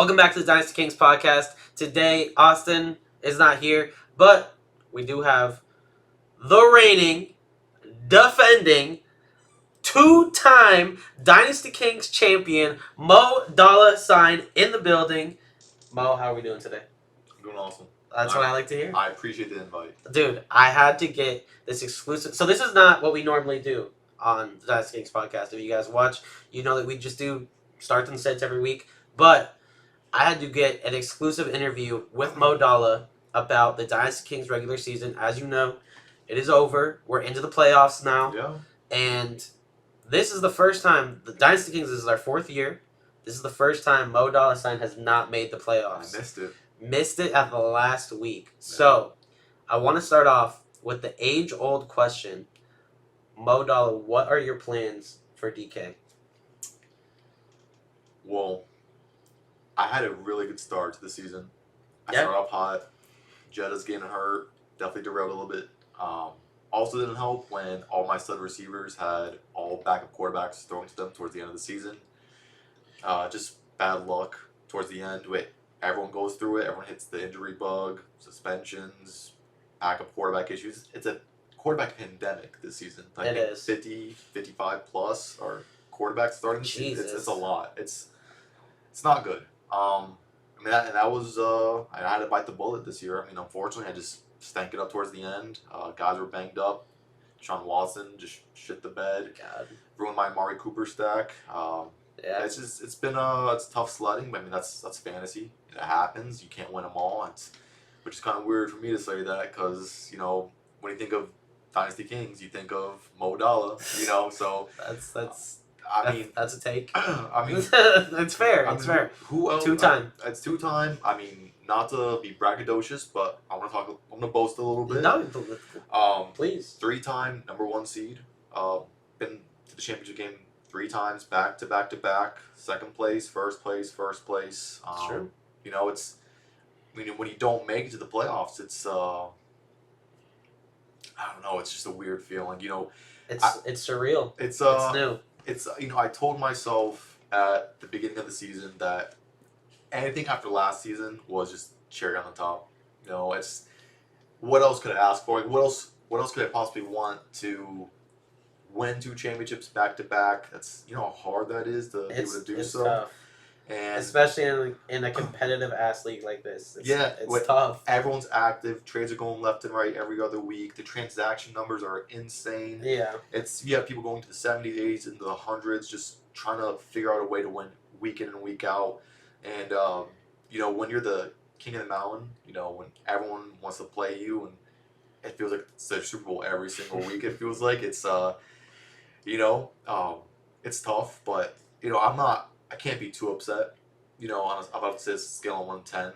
Welcome back to the Dynasty Kings podcast. Today, Austin is not here, but we do have the reigning, defending, two-time Dynasty Kings champion, MoDollaSign, in the building. Mo, how are we doing today? I'm doing awesome. That's what I like to hear. I appreciate the invite. Dude, I had to get this exclusive. So this is not what we normally do on the Dynasty Kings podcast. If you guys watch, you know that we just do starts and sets every week. But I had to get an exclusive interview with Mo Dollar about the Dynasty Kings regular season. As you know, it is over. We're into the playoffs now. Yeah. And this is the first time, the Dynasty Kings, this is our fourth year. This is the first time MoDollaSign has not made the playoffs. I missed it. Missed it at the last week. Yeah. So, I want to start off with the age-old question. Mo Dollar, what are your plans for DK? Well, I had a really good start to the season. I Yeah. started off hot. Jetta's getting hurt. Definitely derailed a little bit. Also didn't help when all my stud receivers had all backup quarterbacks thrown to them towards the end of the season. Just bad luck towards the end. Everyone goes through it. Everyone hits the injury bug, suspensions, backup quarterback issues. It's a quarterback pandemic this season. I think is. 50, 55 plus are quarterbacks starting. Jesus. It's a lot. It's not good. I had to bite the bullet this year. I mean, unfortunately, I just stank it up towards the end. Guys were banged up. Sean Watson just shit the bed. God. Ruined my Amari Cooper stack. Yeah. It's tough sledding, but I mean that's fantasy. It happens. You can't win them all. Which is kind of weird for me to say that because when you think of Dynasty Kings, you think of Mo Dollar. So that's a take. I mean, it's fair. It's fair. Who else? Two-time. It's two-time. I mean, not to be braggadocious, but I'm gonna boast a little bit. No, please. 3-time number 1 seed. Been to the championship game 3 times, back to back to back. Second place, first place. It's true. When you don't make it to the playoffs, it's I don't know. It's just a weird feeling. It's surreal. It's new. It's I told myself at the beginning of the season that anything after last season was just cherry on the top. It's what else could I ask for? Like, what else could I possibly want to win 2 championships back to back? That's how hard that is to be able to do so. Tough. And especially in a competitive ass league like this. It's tough. Everyone's active. Trades are going left and right every other week. The transaction numbers are insane. Yeah. You have people going to the 70s, 80s, into the hundreds, just trying to figure out a way to win week in and week out. And when you're the king of the mountain, when everyone wants to play you, and it feels like it's the Super Bowl every single week. It feels like it's it's tough, but I can't be too upset. I'm about to say it's a scale on 1 to 10,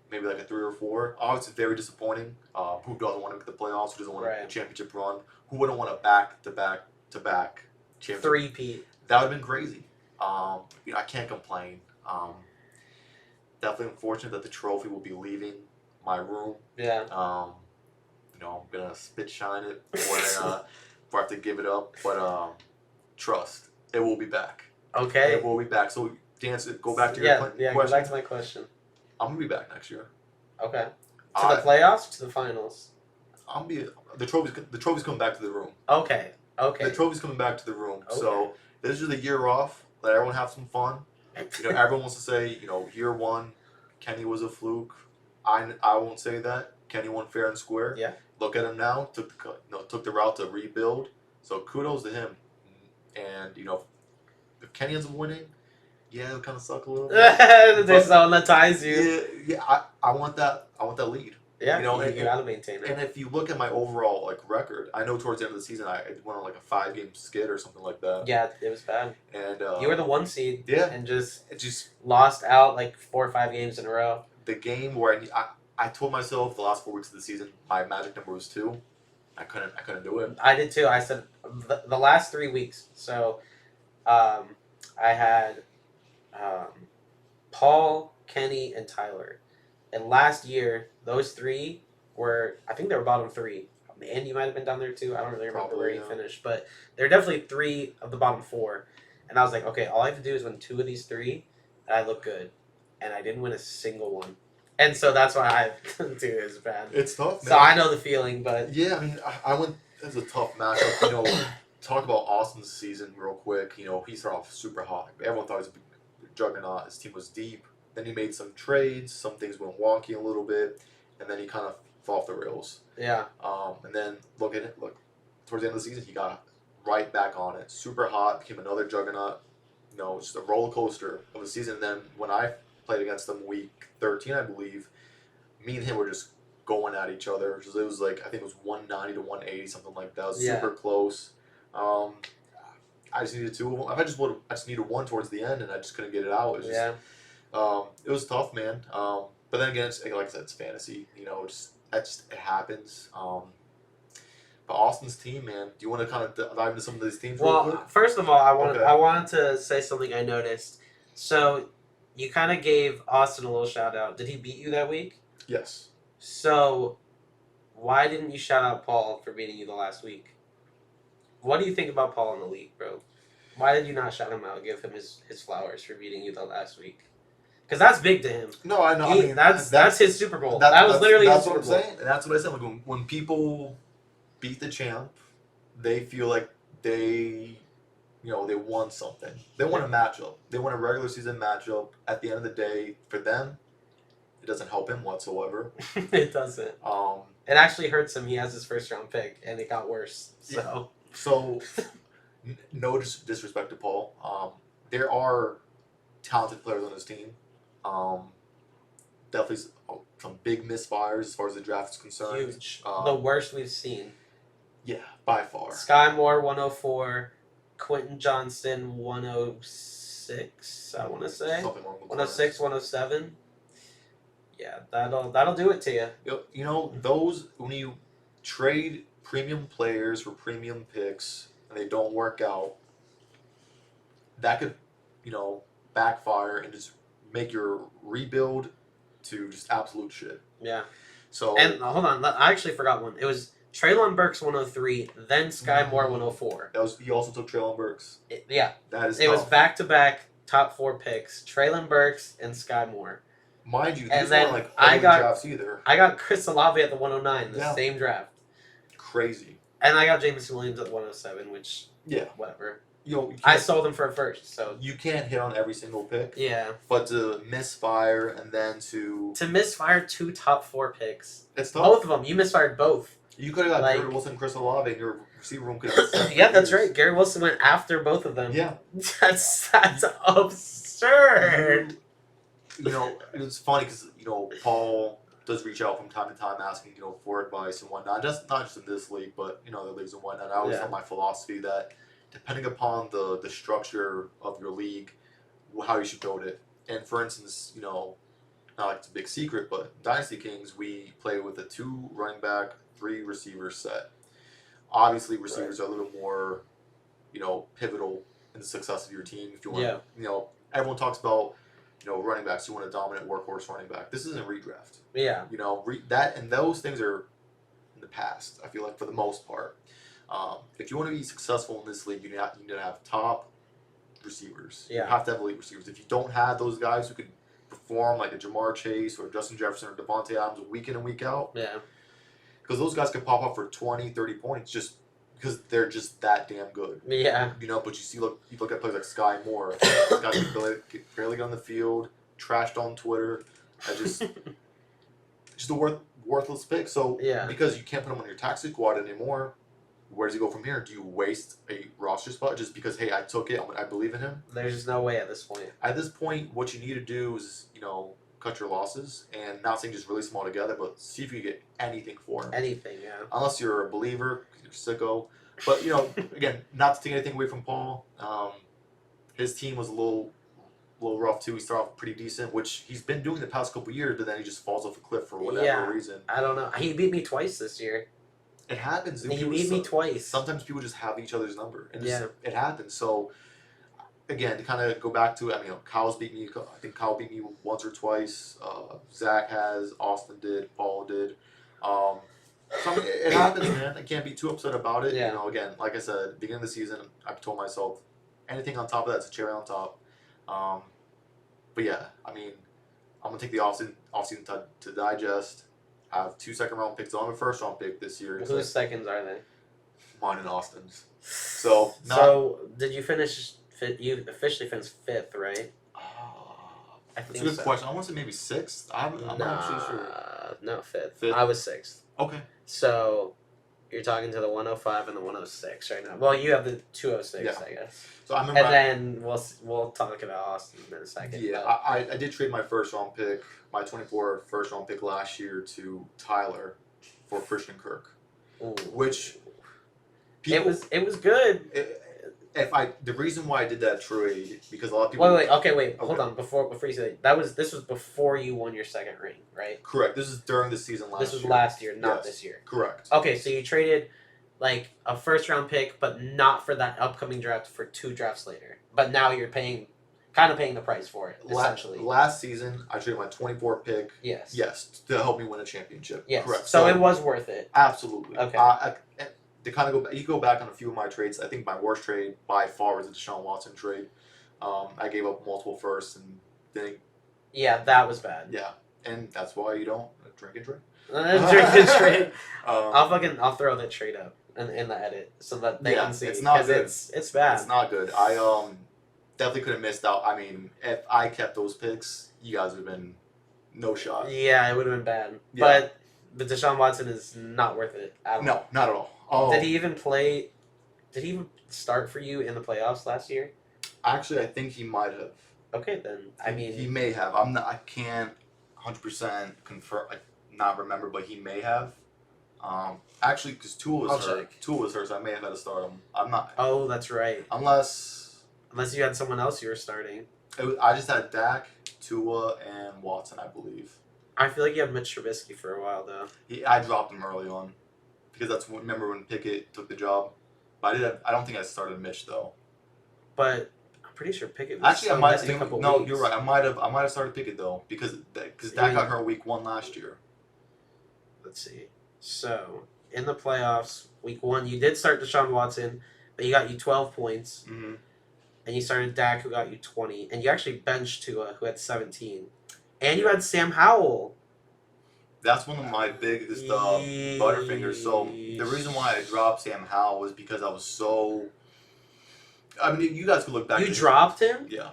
maybe like a 3 or 4. Obviously, very disappointing. Who doesn't want to make the playoffs? Who doesn't want a championship run? Who wouldn't want a back-to-back championship? 3-peat. That would have been crazy. I can't complain. Definitely unfortunate that the trophy will be leaving my room. Yeah. I'm gonna spit shine it before I have to give it up. But trust, it will be back. Okay. It will be back. So, Dan, go back to your question. Go back to my question. I'm gonna be back next year. Okay. To the playoffs, or to the finals? The trophy's coming back to the room. Okay. The trophy's coming back to the room. Okay. So this is a year off. Let everyone have some fun. Everyone wants to say, year 1, Kenny was a fluke. I won't say that. Kenny won fair and square. Yeah. Look at him now. Took the route to rebuild. So kudos to him. And if Kenny ends up winning, yeah, it'll kind of suck a little bit. There's someone that ties you. Yeah. I want that lead. Yeah. You gotta maintain it. And if you look at my overall record, I know towards the end of the season I went on a 5-game skid or something like that. Yeah, it was bad. And you were the 1 seed. Yeah. And just lost out 4 or 5 games in a row. The game where I told myself the last 4 weeks of the season my magic number was 2. I couldn't do it. I did too. I said the last 3 weeks. So, I had Paul, Kenny, and Tyler. And last year, those 3 were, I think they were bottom 3. And you might have been down there too. I don't really remember where you finished. But they're definitely 3 of the bottom 4. And I was like, okay, all I have to do is win 2 of these 3, and I look good. and I didn't win a single one. And so that's why I do is bad. It's tough, man. So I know the feeling, but yeah, I mean, I went. It was a tough matchup. You know, talk about Austin's season real quick. You know, he started off super hot. Everyone thought he was a juggernaut. His team was deep. Then he made some trades. Some things went wonky a little bit, and then he kind of fell off the rails. yeah, And then look towards the end of the season, he got right back on it. Super hot, became another juggernaut. You know, just a roller coaster of a season. And then when I played against them week 13, I believe, me and him were just going at each other. It was like, I think it was 190 to 180, something like that. It was super close. I just needed two of them. I just needed one towards the end, and I just couldn't get it out. It was just, it was tough, man. But then again, it's, like I said, it's fantasy. You know, it happens. But Austin's team, man, do you want to kind of dive into some of these teams real quick? Well, first of all, I wanted to say something I noticed. So you kind of gave Austin a little shout out. Did he beat you that week? Yes. So why didn't you shout out Paul for beating you the last week? What do you think about Paul in the league, bro? Why did you not shout him out, give him his flowers for beating you the last week? Because that's big to him. No, I know. That's his Super Bowl. That was literally his Super Bowl. That's what I'm saying. And that's what I said. Like when people beat the champ, they feel like they won something. They won a matchup. They won a regular season matchup. At the end of the day, for them, it doesn't help him whatsoever. It doesn't. It actually hurts him. He has his first round pick, and it got worse. So no disrespect to Paul. There are talented players on his team. Definitely some big misfires as far as the draft is concerned. Huge. The worst we've seen. Yeah, by far. Sky Moore 104, Quentin Johnston 106. I want to say 106, 107. Yeah, that'll do it to you. You know, those when you trade premium players for premium picks and they don't work out, that could, backfire and just make your rebuild to just absolute shit. Yeah. So and hold on, I actually forgot one. It was Treylon Burks 103, then Sky Moore 104. He also took Treylon Burks. That is. It was back to back top 4 picks: Treylon Burks and Sky Moore. Mind you, and these then weren't like drafts either. I got Chris Olave at the 109, the same draft. Crazy. And I got Jameson Williams at the 107, which whatever. I sold him for a first, so you can't hit on every single pick. Yeah. But to misfire and then to misfire 2 top 4 picks. It's tough. Both of them. You misfired both. You could have got Garrett Wilson, Chris Olave, and your receiver room could have. Yeah, that's right. Garrett Wilson went after both of them. Yeah. That's absurd. It's funny because Paul does reach out from time to time asking for advice and whatnot. Not just in this league, but the leagues and whatnot. I always have my philosophy that depending upon the structure of your league, how you should build it. And for instance, not like it's a big secret, but Dynasty Kings, we play with a 2 running back, 3 receiver set. Obviously, receivers are a little more, pivotal in the success of your team. If you want, everyone talks about, running backs. You want a dominant workhorse running back. This isn't redraft. Yeah. That and those things are in the past. I feel like for the most part. If you want to be successful in this league, you need to have top receivers. Yeah. You have to have elite receivers. If you don't have those guys who can perform like a Jamar Chase or Justin Jefferson or Devontae Adams week in and week out, because those guys can pop up for 20, 30 points just because they're just that damn good. Yeah. But you look at players like Sky Moore. This guy can barely get on the field, trashed on Twitter. Just a worthless pick. So because you can't put him on your taxi squad anymore, where does he go from here? Do you waste a roster spot just because, hey, I took it, I believe in him? There's no way at this point. At this point, what you need to do is, cut your losses, and not saying just release them all together, but see if you get anything for him. Anything, yeah. Unless you're a believer, because you're sicko. But, again, not to take anything away from Paul. His team was a little rough, too. He started off pretty decent, which he's been doing the past couple years, but then he just falls off a cliff for whatever reason. I don't know. He beat me twice this year. It happens. He beat me twice. Sometimes people just have each other's number. And it happens. So, again, to kind of go back to it, Kyle's beat me. I think Kyle beat me once or twice. Zach has. Austin did. Paul did. So, it happens, man. I can't be too upset about it. Yeah. Again, like I said, beginning of the season, I've told myself, anything on top of that's a cherry on top. But yeah, I'm gonna take the offseason to digest. I have 2 second-round picks. I have a first-round pick this year. Whose seconds are they? Mine and Austin's. So did you finish? You officially finished 5th, right? I that's think a good so. question. I want to say maybe 6th. I'm not actually sure. No, 5th. Fifth? I was 6th. Okay. So you're talking to the 105 and the 106 right now. Well, you have the 206, Yeah. I guess. So I remember. And then we'll talk about Austin in a second. Yeah, but- I did trade my first-round pick, my 24 first-round pick last year to Tyler for Christian Kirk, Ooh. which it was good. The reason why I did that trade because a lot of people. Wait. Hold on. Before you say that, this was before you won your second ring, right? Correct. This is during the season last year. This was last year, not Yes. this year. Correct. Okay, so you traded like a first round pick, but not for that upcoming draft, for 2 drafts later. But now you're paying the price for it, essentially. Last season, I traded my 24 pick. Yes. Yes, to help me win a championship. Yes. Correct. So it was worth it. Absolutely. Okay. To kind of go back, you go back on a few of my trades. I think my worst trade by far was the Deshaun Watson trade. I gave up multiple firsts and then. Yeah, that was bad. Yeah, and that's why you don't drink and trade. Drink and trade. Um, I'll throw that trade up in the edit so that they Yeah, can see. it's not 'cause good. It's bad. It's not good. I definitely could have missed out. I mean, if I kept those picks, you guys would have been no shot. Yeah, it would have been bad. Yeah. But Deshaun Watson is not worth it at all. No, not at all. Oh, Did he even play? Did he even start for you in the playoffs last year? actually, I think he might have. Okay, then I mean, he may have. I'm not. I can't 100% confirm. Like, not remember, but he may have. Actually, because Tua was I'll hurt. check. Tua was hurt, so I may have had to start him. I'm not. oh, that's right. Unless Unless you had someone else you were starting. I just had Dak, Tua, and Watson, I believe. I feel like you had Mitch Trubisky for a while though. I dropped him early on because remember when Pickett took the job. But I don't think I started Mitch though. But I'm pretty sure Pickett was Actually, I still might. missed a couple No, weeks. you're right. I might have started Pickett though because Dak got hurt week 1 last year. Let's see. So in the playoffs, week 1, you did start Deshaun Watson, but he got you 12 points, Mm-hmm. and you started Dak, who got you 20, and you actually benched Tua, who had 17, and you had Sam Howell. That's one of my biggest butterfingers. So the reason why I dropped Sam Howell was because I was so. I mean, you guys could look back. You dropped him? Yeah.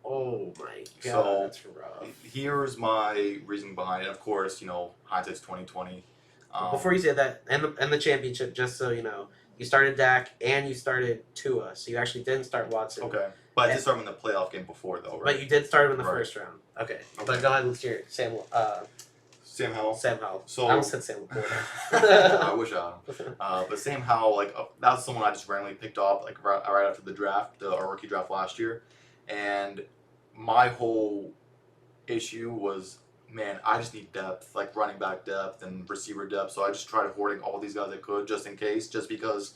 Oh my god, So, that's rough. Here's my reason behind it. Of course, hindsight's 2020. Before you say that, and the championship, just so you know, you started Dak and you started Tua, so you actually didn't start Watson. Okay, but I did start him in the playoff game before, though, right? But you did start him in the Right. first round. Okay. Okay. But go ahead with your Sam Howell. Sam Howell. So- I almost said Sam Laporta. I wish I had him. But Sam Howell, that was someone I just randomly picked off, right after the draft, our rookie draft last year, and my whole issue was, man, I just need depth, like running back depth and receiver depth. So I just tried hoarding all these guys I could just in case, just because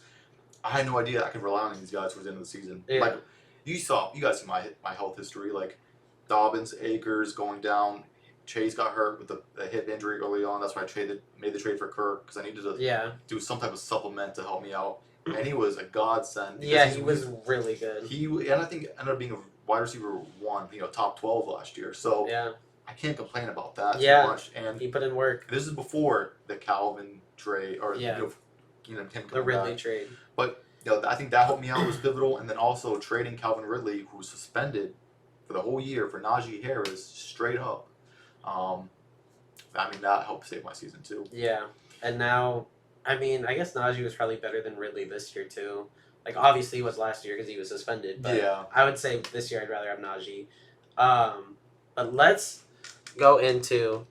I had no idea I could rely on these guys towards the end of the season. Yeah. Like you guys see my health history, like Dobbins, Akers going down. Chase got hurt with a hip injury early on. That's why I made the trade for Kirk because I needed to Yeah. do some type of supplement to help me out. And he was a godsend. Yeah, because he was really good. And I think ended up being a wide receiver 1, top 12 last year. So Yeah. I can't complain about that Yeah. too much. And He put in work. this is before the Calvin trade or Yeah. him The coming Ridley back. trade. But I think that helped me out, was pivotal. And then also trading Calvin Ridley, who was suspended for the whole year, for Najee Harris, straight up. I mean, that helped save my season too. Yeah. And now, I mean, I guess Najee was probably better than Ridley this year too. Like, obviously he was last year because he was suspended. But Yeah. I would say this year I'd rather have Najee. But let's go into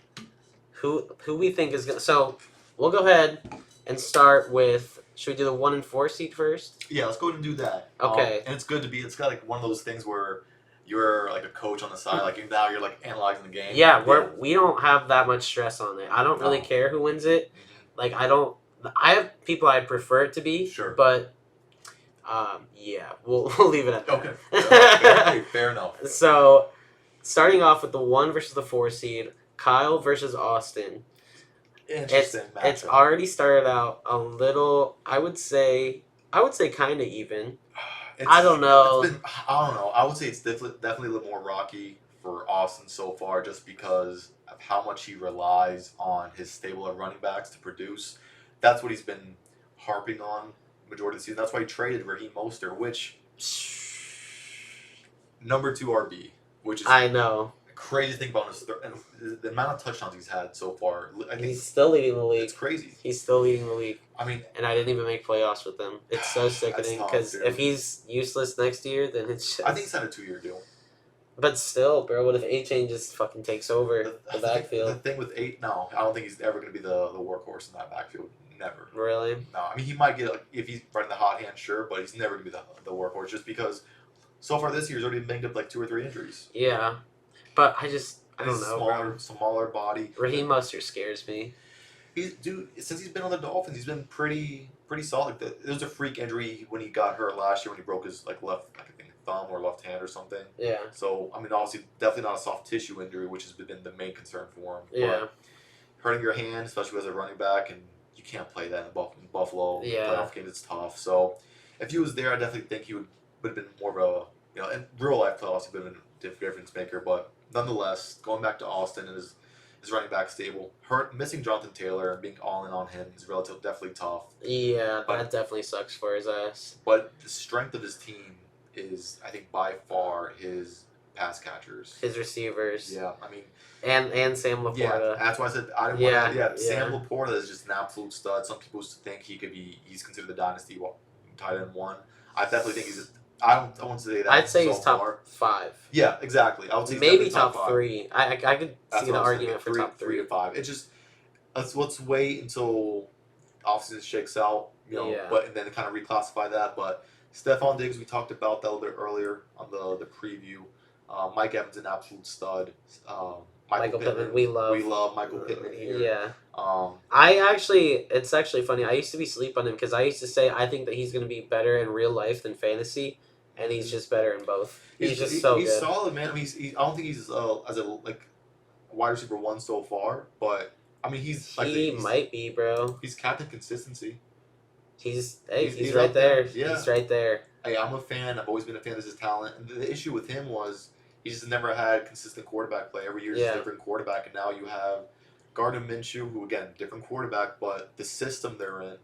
who we think is going to... So, we'll go ahead and start with... Should we do the 1 and 4 seed first? Yeah, let's go ahead and do that. Okay. And it's good to be. It's got one of those things where you're like a coach on the side. Now you're analyzing the game. Yeah, we don't have that much stress on it. I don't really No. care who wins it. Like, I have people I'd prefer it to be. Sure. But, yeah, we'll leave it at that. Okay. Fair enough. So, starting off with the 1 versus the 4 seed, Cyle versus Austin. Interesting matchup. It's already started out a little, I would say kind of even. I don't know. I don't know. I would say it's definitely a little more rocky for Austin so far just because of how much he relies on his stable of running backs to produce. That's what he's been harping on majority of the season. That's why he traded Raheem Mostert, which number 2 RB, which is I know. crazy thing about his and the amount of touchdowns he's had so far. I think He's still leading the league. it's crazy. He's still leading the league. I mean, And I didn't even make playoffs with him. It's so sickening tough, because dude. if he's useless next year, then it's just... I think he's had a 2-year deal. But still, bro, what if A-Chain just fucking takes over the The backfield? thing with 8, no, I don't think he's ever going to be the workhorse in that backfield. Never. Really? No, I mean he might get if he's running the hot hand, sure, but he's never going to be the workhorse just because so far this year he's already banged up like 2 or 3 injuries. Yeah. But I don't know, bro. Smaller body. Raheem Mostert scares me. Since he's been on the Dolphins, he's been pretty solid. There was a freak injury when he got hurt last year when he broke his left thumb or left hand or something. Yeah. So I mean, obviously, definitely not a soft tissue injury, which has been the main concern for him. Yeah. But hurting your hand, especially as a running back, and you can't play that in Buffalo. Yeah. Playoff games, it's tough. So if he was there, I definitely think he would have been more of a in real life playoffs, he would have been a difference maker. But nonetheless, going back to Austin and his running back stable, missing Jonathan Taylor and being all in on him is definitely tough. Yeah, that definitely sucks for his ass. But the strength of his team is, I think, by far his pass catchers. His receivers. Yeah, I mean... And Sam Laporta. Yeah, that's why I said I didn't want to... Sam Laporta is just an absolute stud. Some people think he's considered the Dynasty tight end 1. I definitely think he's... I won't say that. I'd say he's top 5. Yeah, exactly. I would say maybe top 5. 3. I could see the argument for top 3. 3 to 5. It's just let's wait until offseason shakes out, but and then kind of reclassify that. But Stephon Diggs, we talked about that a little bit earlier on the preview. Mike Evans, an absolute stud. Michael Pittman. We love Michael Pittman here. Yeah. It's actually funny. I used to be sleep on him because I used to say I think that he's going to be better in real life than fantasy, and he's just better in both. He's just so good. He's solid, man. I mean, I don't think he's as a wide receiver 1 so far, but I mean he might be, bro. He's captain consistency. He's right there. Yeah. He's right there. Hey, I'm a fan. I've always been a fan of his talent. And the issue with him was he just never had consistent quarterback play. Every year is a different quarterback, and now you have Gardner Minshew, who again different quarterback, but the system they're in,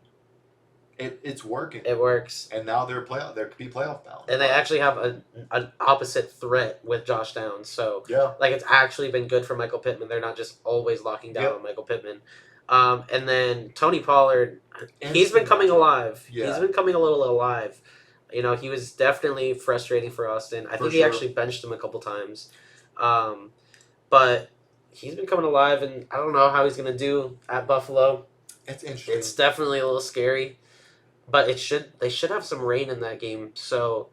it's working. It works. And now they're There could be playoff bound. And they actually have an opposite threat with Josh Downs. So yeah, it's actually been good for Michael Pittman. They're not just always locking down on Michael Pittman. And then Tony Pollard, he's been coming alive. Yeah. He's been coming a little alive. He was definitely frustrating for Austin. I think he actually benched him a couple times. But he's been coming alive, and I don't know how he's going to do at Buffalo. It's interesting. It's definitely a little scary. But they should have some rain in that game. So,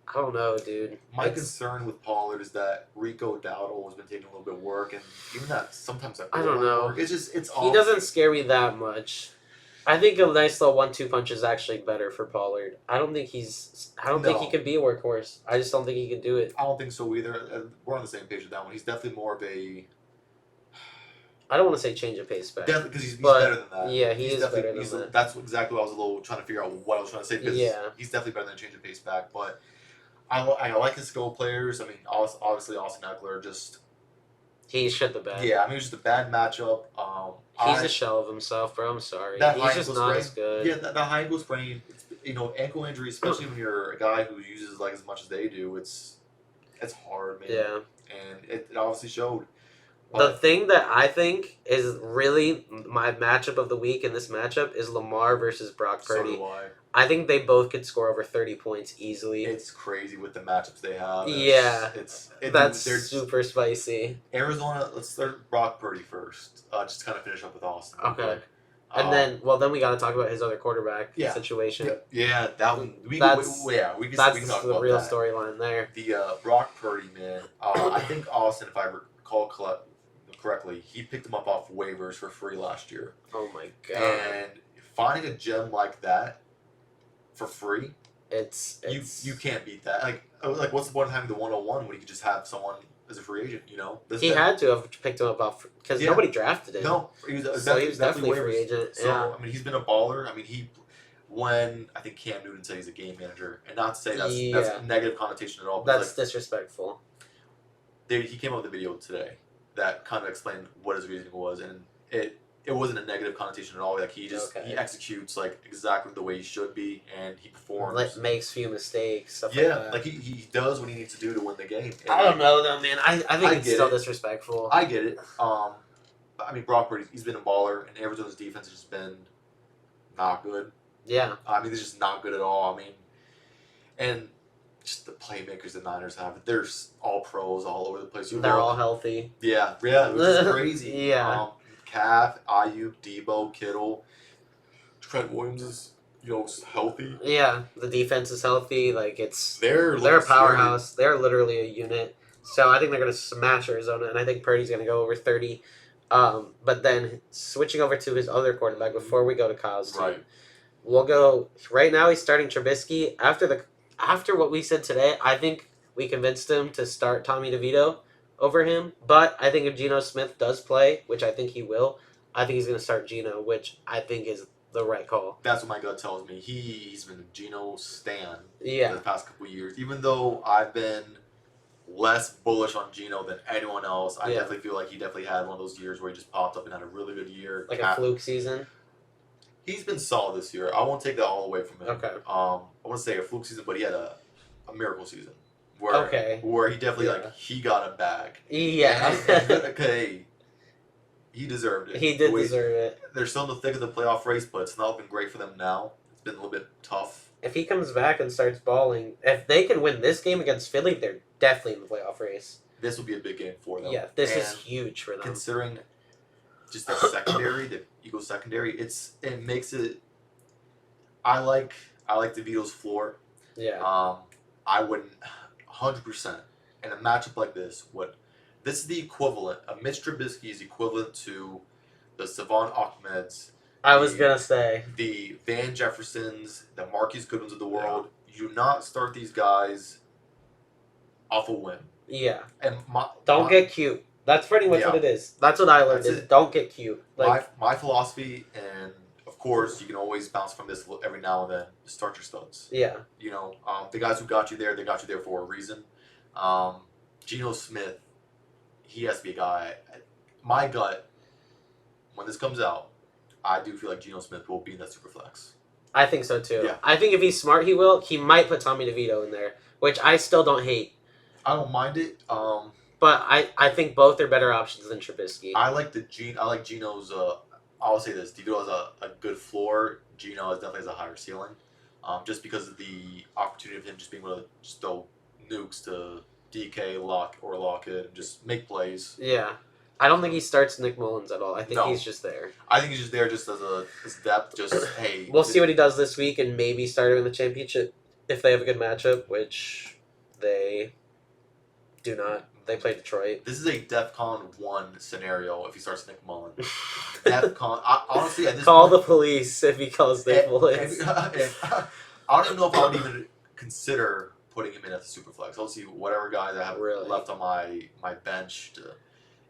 I don't know, dude. My concern with Pollard is that Rico Dowdle has been taking a little bit of work, and even that sometimes I don't know. Work. It's he doesn't scare me that much. I think a nice little 1-2 punch is actually better for Pollard. I don't think he can be a workhorse. I just don't think he can do it. I don't think so either. We're on the same page with that one. He's definitely more of a... I don't want to say change of pace back. Definitely, because he's better than that. Yeah, he's better than that. That's exactly what I was a little trying to figure out what I was trying to say. Because he's definitely better than change of pace back. But I like his skill players. I mean, obviously Austin Eckler just... He shit the bed. Yeah, I mean, it was just a bad matchup. He's a shell of himself, bro. I'm sorry. He's just not as good. Yeah, that high ankle sprain, ankle injury, especially when you're a guy who uses as much as they do, it's hard, man. Yeah. And it obviously showed. But the thing that I think is really my matchup of the week in this matchup is Lamar versus Brock Purdy. So do I. I think they both could score over 30 points easily. It's crazy with the matchups they have. That's super spicy. Arizona, let's start Brock Purdy first. Just to kind of finish up with Austin. Okay. And then we got to talk about his other quarterback situation. Yeah, that one. That's the real storyline there. The Brock Purdy, man. I think Austin, if I recall correctly, he picked him up off waivers for free last year. Oh my god! And finding a gem like that for free, it's you can't beat that. Like what's the point of having the 101 when you could just have someone as a free agent? He had to have picked him up because nobody drafted him. No, he was definitely a free agent. So I mean, he's been a baller. I mean, when I think Cam Newton said he's a game manager, and not to say that's a negative connotation at all. But that's disrespectful. he came up with a video today that kind of explained what his reasoning was, and it wasn't a negative connotation at all. Like he executes like exactly the way he should be, and he performs. Makes few mistakes, stuff Yeah, like that. like he does what he needs to do to win the game. And I don't know though, man. I think it's still it. disrespectful. I get it. I mean, Brock Purdy, he's been a baller, and Arizona's defense has just been not good. Yeah. I mean, they're just not good at all. I mean, and just the playmakers the Niners have, they're all pros all over the place. They're all healthy. Yeah, it was just crazy. Yeah. Calf, Ayuk, Debo, Kittle, Trent Williams is healthy. Yeah, the defense is healthy. Like they're a powerhouse. Scary. They're literally a unit. So I think they're gonna smash Arizona, and I think Purdy's gonna go over 30. But then switching over to his other quarterback before we go to Kyle's team, right. We'll go right now. He's starting Trubisky after what we said today. I think we convinced him to start Tommy DeVito over him. But I think if Geno Smith does play, which I think he will, I think he's going to start Geno, which I think is the right call. That's what my gut tells me. He's been a Geno stan for the past couple of years. Even though I've been less bullish on Geno than anyone else, I definitely feel like he definitely had one of those years where he just popped up and had a really good year. Like a fluke season? He's been solid this year. I won't take that all away from him. Okay. I want to say a fluke season, but he had a miracle season. Where he definitely he got a bag. Yeah. Okay. He deserved it. He did deserve it. They're still in the thick of the playoff race, but it's not looking great for them now. It's been a little bit tough. If he comes back and starts balling, if they can win this game against Philly, they're definitely in the playoff race. This will be a big game for them. Yeah, this is huge for them. Considering just their secondary, the Eagles secondary, it makes it. I like DeVito's floor. Yeah. I wouldn't 100% in a matchup like this. This is the equivalent. Mitch Trubisky is equivalent to the Savon Ahmeds. I was gonna say the Van Jeffersons, the Marquise Goodwins of the world. Yeah. You do not start these guys off a whim. Yeah. And don't get cute. That's pretty much what it is. That's what I learned. Don't get cute. Like my philosophy, and of course you can always bounce from this every now and then. Start your studs. Yeah. The guys who got you there, they got you there for a reason. Geno Smith, he has to be a guy. My gut, when this comes out, I do feel like Geno Smith will be in that super flex. I think so too. Yeah. I think if he's smart, he will. He might put Tommy DeVito in there, which I still don't hate. I don't mind it. But I think both are better options than Trubisky. I like Geno's. I'll say this: DeVito has a good floor. Geno definitely has a higher ceiling, just because of the opportunity of him just being able to just throw nukes to DK, Lockett, and just make plays. Yeah, I don't think he starts Nick Mullins at all. I think he's just there. I think he's just there just as depth. Just hey, we'll see what he does this week, and maybe start him in the championship if they have a good matchup, which they do not. They play Detroit. This is a DEFCON 1 scenario if he starts Nick Mullins. DEFCON. Honestly, at this call point, the police if he calls Nick Mullins. I don't even know if I would even consider putting him in at the Superflex. I'll see whatever guys I have left on my bench.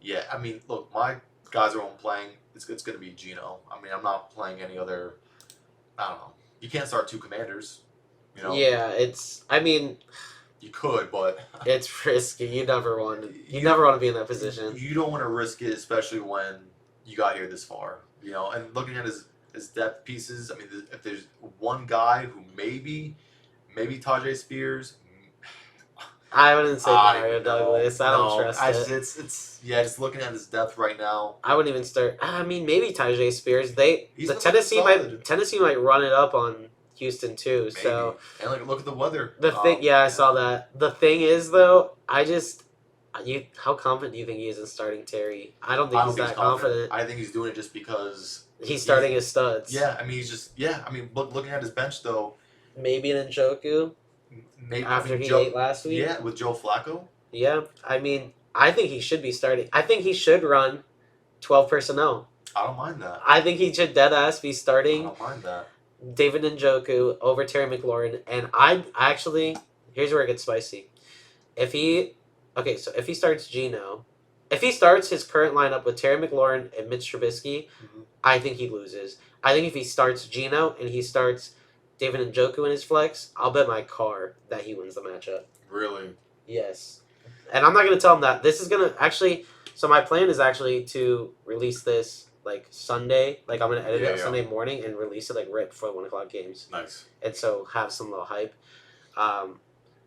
I mean, look, my guys are all playing. It's going to be Geno. I mean, I'm not playing any other. I don't know. You can't start two commanders. Yeah, I mean. You could, but it's risky. You never want to be in that position. You don't want to risk it, especially when you got here this far. And looking at his depth pieces, I mean, if there's one guy who maybe Tajay Spears. I wouldn't say Mario Douglas. I don't trust it. It's just looking at his depth right now. I wouldn't even start. I mean, maybe Tajay Spears. Tennessee might run it up on Houston too. Maybe. So and look at the weather. I saw that. The thing is though, how confident do you think he is in starting Terry? I don't think he's that confident. I think he's doing it just because he's starting his studs. Yeah, I mean looking at his bench though. Maybe an Njoku. Maybe after he ate last week. Yeah, with Joe Flacco. Yeah, I mean, I think he should be starting. I think he should run 12 personnel. I don't mind that. I think he should deadass be starting. I don't mind that. David Njoku over Terry McLaurin, and I actually, here's where it gets spicy. If he starts Geno, if he starts his current lineup with Terry McLaurin and Mitch Trubisky, I think he loses. I think if he starts Geno and he starts David Njoku in his flex, I'll bet my car that he wins the matchup. Really? Yes. And I'm not gonna tell him that. This is gonna actually. So my plan is actually to release this like Sunday. Like I'm gonna edit it Sunday morning and release it like right before 1 o'clock games. Nice. And so have some little hype.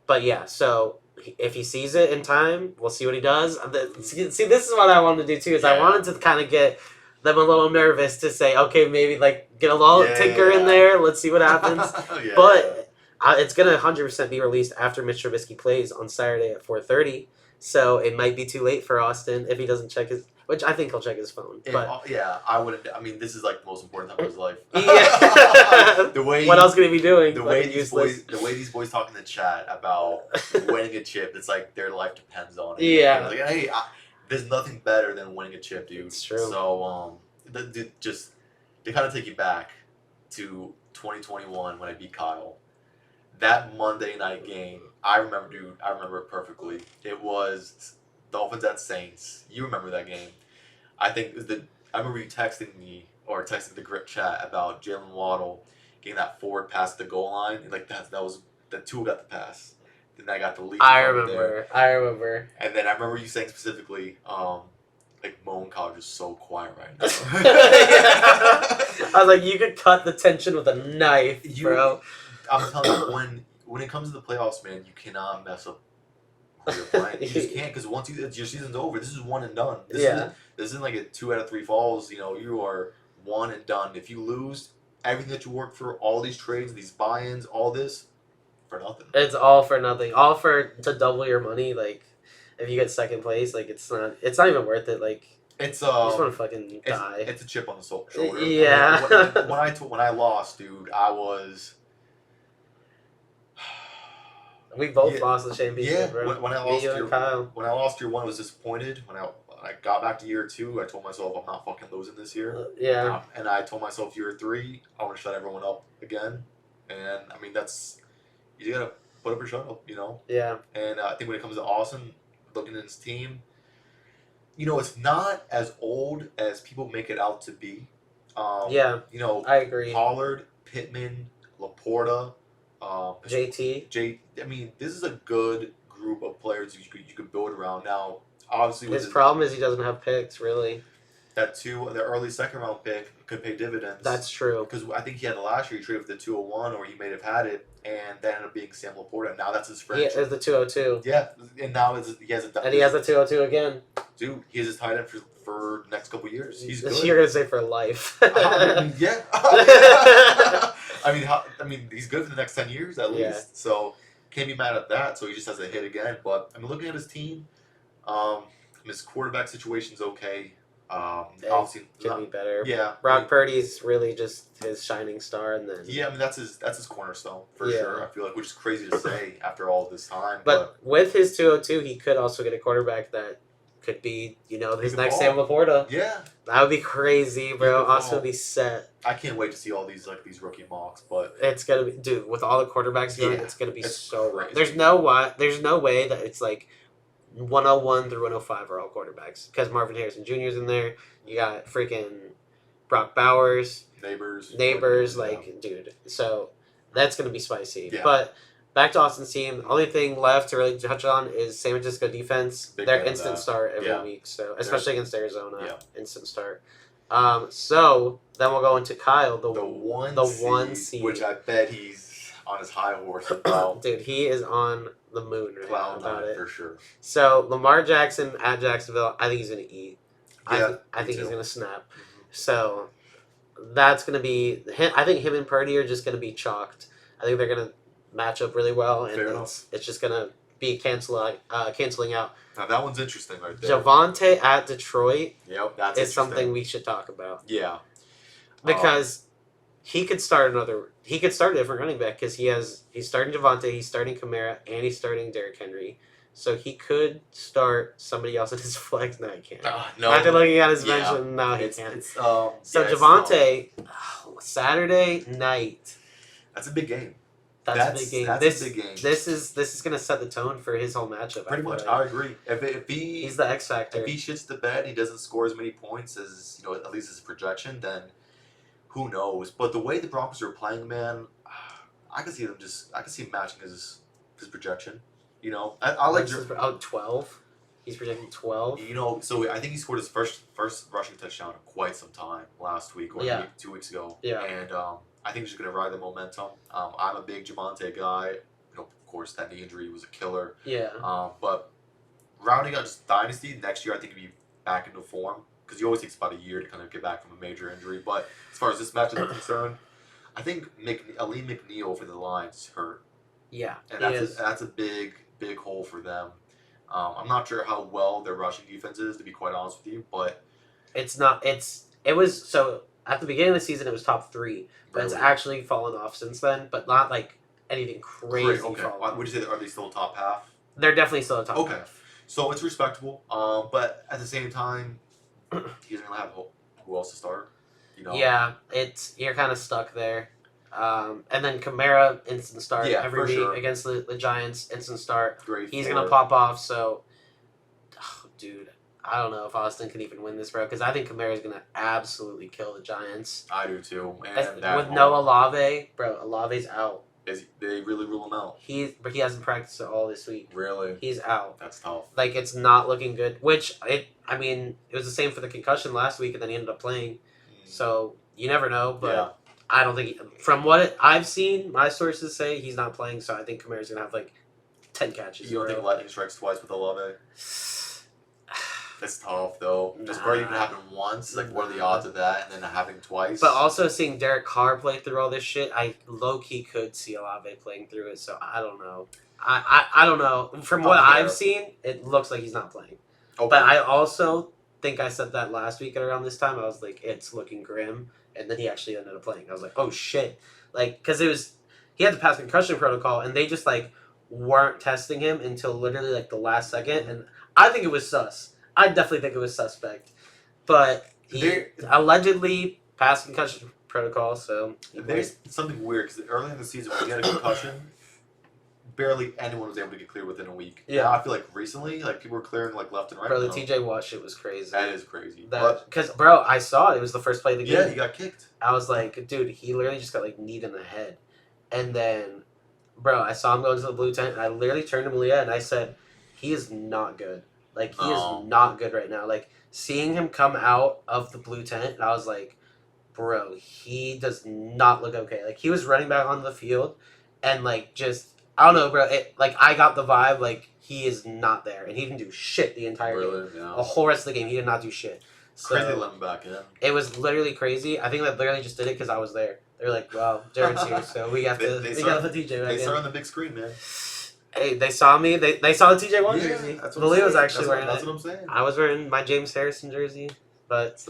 But yeah, so if he sees it in time, we'll see what he does. See, this is what I wanted to do too. Is I wanted to kind of get them a little nervous to say, okay, maybe like get a little tinker in there. Let's see what happens. But it's gonna 100% be released after Mitch Trubisky plays on Saturday at 4:30. So it might be too late for Austin if he doesn't check his. Which I think he'll check his phone. But I wouldn't. I mean, this is like the most important time of his life. Yeah. The way what else could he be doing? The way these boys talk in the chat about winning a chip, it's like their life depends on it. Yeah. Like, hey, there's nothing better than winning a chip, dude. It's true. So they kind of take you back to 2021 when I beat Cyle. That Monday night game, I remember it perfectly. It was Dolphins at Saints. You remember that game? I think I remember you texting me or texting the group chat about Jalen Waddle getting that forward pass at the goal line, and like that was the two got the pass. Then I got the lead. I remember. And then I remember you saying specifically, like Moan College is so quiet right now. I was like, you could cut the tension with a knife, bro. I'm telling you, when it comes to the playoffs, man, you cannot mess up who you're playing. You just can't, because once your season's over, this is one and done. This isn't like a 2 out of 3 falls. You know, you are one and done. If you lose everything that you worked for, all these trades, these buy-ins, all this, for nothing. It's all for nothing. All to double your money. Like, if you get second place, like it's not even worth it. Like, it's you just want to fucking die. It's a chip on the shoulder. Yeah. When I lost, dude, I was. We both lost the championship, bro. When I lost year one, I was disappointed. When I got back to year 2, I told myself I'm not fucking losing this year. And I told myself year 3, I want to shut everyone up again. And I mean, you gotta put up or shut up, you know. Yeah. And I think when it comes to Austin, looking at his team, you know, it's not as old as people make it out to be. You know, I agree. Pollard, Pittman, Laporta. JT. I mean, this is a good group of players you could build around. Now, obviously, his problem is he doesn't have picks, really. The early second round pick could pay dividends. That's true. Because I think he had the last year, he traded for the 201, or he may have had it, and that ended up being Sam Laporta. Now that's his friend. Yeah, it's the 202. Yeah, and now he has a. And he has a 202 again. Dude, he has his tight end for the next couple of years. He's good. You're gonna say for life. Yeah. I mean, he's good for the next 10 years at least. Yeah. So can't be mad at that. So he just has to hit again. But I mean, looking at his team, his quarterback situation's okay. Obviously, could be better. Yeah. Brock Purdy's really just his shining star, and then I mean that's his cornerstone for sure. I feel like, which is crazy to say after all this time. But with his 202, he could also get a quarterback that could be, you know, his next Sam Laporta. Yeah. That would be crazy, bro. Austin would be set. I can't wait to see all these rookie mocks, but it's gonna be, dude, with all the quarterbacks going, it's gonna be so crazy. There's no way that it's like 101 through 105 are all quarterbacks, because Marvin Harrison Jr. is in there. You got freaking Brock Bowers, neighbors, like, dude. So that's gonna be spicy. Yeah. But back to Austin's team. The only thing left to really touch on is San Francisco defense. They're instant start every week, so especially against Arizona, instant start. So then we'll go into Cyle, the one seed, which I bet he's on his high horse about. Dude, he is on the moon right now about it for sure. So Lamar Jackson at Jacksonville, I think he's gonna eat. Yeah, I think he's gonna snap. So that's gonna be. I think him and Purdy are just gonna be chalked. I think they're gonna match up really well, and it's just gonna be canceling out. Now that one's interesting right there. Javonte at Detroit. Yep, that's something we should talk about. Yeah, because he could start a different running back, because he's starting Javonte, he's starting Kamara, and he's starting Derrick Henry. So he could start somebody else in his flex. No, he can't. No. After looking at his bench, no, he can't. So Javonte, Saturday night. That's a big game. That's a big game. That's a big game. This is gonna set the tone for his whole matchup. Pretty much, I agree. If he's the X factor. If he shits the bed, he doesn't score as many points as, you know, at least his projection, then who knows? But the way the Broncos are playing, man, I can see him matching his projection. You know, I like. 12. He's projecting 12. You know, so I think he scored his first rushing touchdown in quite some time last week or maybe 2 weeks ago. Yeah. And I think he's just gonna ride the momentum. I'm a big Javonte guy. You know, of course, that knee injury was a killer. Yeah. But rounding out just Dynasty next year, I think he'll be back into form because he always takes about a year to kind of get back from a major injury. But as far as this matchup is concerned, I think Ali McNeil for the Lions hurt. Yeah. And that's a big hole for them. I'm not sure how well their rushing defense is, to be quite honest with you, but it's not. It was so at the beginning of the season it was top 3, but it's actually fallen off since then. But not like anything crazy. Okay, would you say are they still top half? They're definitely still a top Okay, half. so it's respectable. But at the same time, he doesn't really have who else to start. You know? Yeah, you're kind of stuck there. And then Kamara instant start every week against the Giants, instant start. He's gonna pop off. So, dude, I don't know if Austin can even win this, bro. Because I think Kamara's gonna absolutely kill the Giants. I do too. With no Olave, bro. Olave's out. They really rule him out. But he hasn't practiced at all this week. Really? He's out. That's tough. Like it's not looking good. Which it was the same for the concussion last week, and then he ended up playing. So you never know, but. I don't think, from what I've seen, my sources say he's not playing, so I think Kamara's going to have like 10 catches. You don't think lightning strikes twice with Olave? It's tough, though. Does Brady even happen once? Like, what are the odds of that? And then happening twice? But also seeing Derek Carr play through all this shit, I low-key could see Olave playing through it, so I don't know. I don't know. From what I've seen, it looks like he's not playing. Okay. But I also think I said that last week at around this time. I was like, it's looking grim. And then he actually ended up playing. I was like, oh shit. Like, because he had to pass concussion protocol, and they just, like, weren't testing him until literally, like, the last second. And I think it was sus. I definitely think it was suspect. But he allegedly passed concussion protocol, so. There's something weird, because early in the season, when he had a concussion, barely anyone was able to get cleared within a week. Yeah. Now, I feel like recently, like, people were clearing, like, left and right. Bro, the TJ Watt shit was crazy. That is crazy. Because, bro, I saw it. It was the first play of the game. Yeah, he got kicked. I was like, dude, he literally just got, like, kneed in the head. And then, bro, I saw him go into the blue tent, and I literally turned to Malia, and I said, he is not good. Like, he is not good right now. Like, seeing him come out of the blue tent, and I was like, bro, he does not look okay. Like, he was running back onto the field, and, like, just... I don't know, bro. I got the vibe, like, he is not there. And he didn't do shit the entire game. Yeah. The whole rest of the game, he did not do shit. So, crazy to let him back in. It was literally crazy. I think that literally just did it because I was there. They were like, well, Jared's here, so we got to put TJ back in. They saw on the big screen, man. Hey, they saw me. They saw the TJ Watt jersey. Malia was actually wearing it. That's what I'm saying. I was wearing my James Harrison jersey. But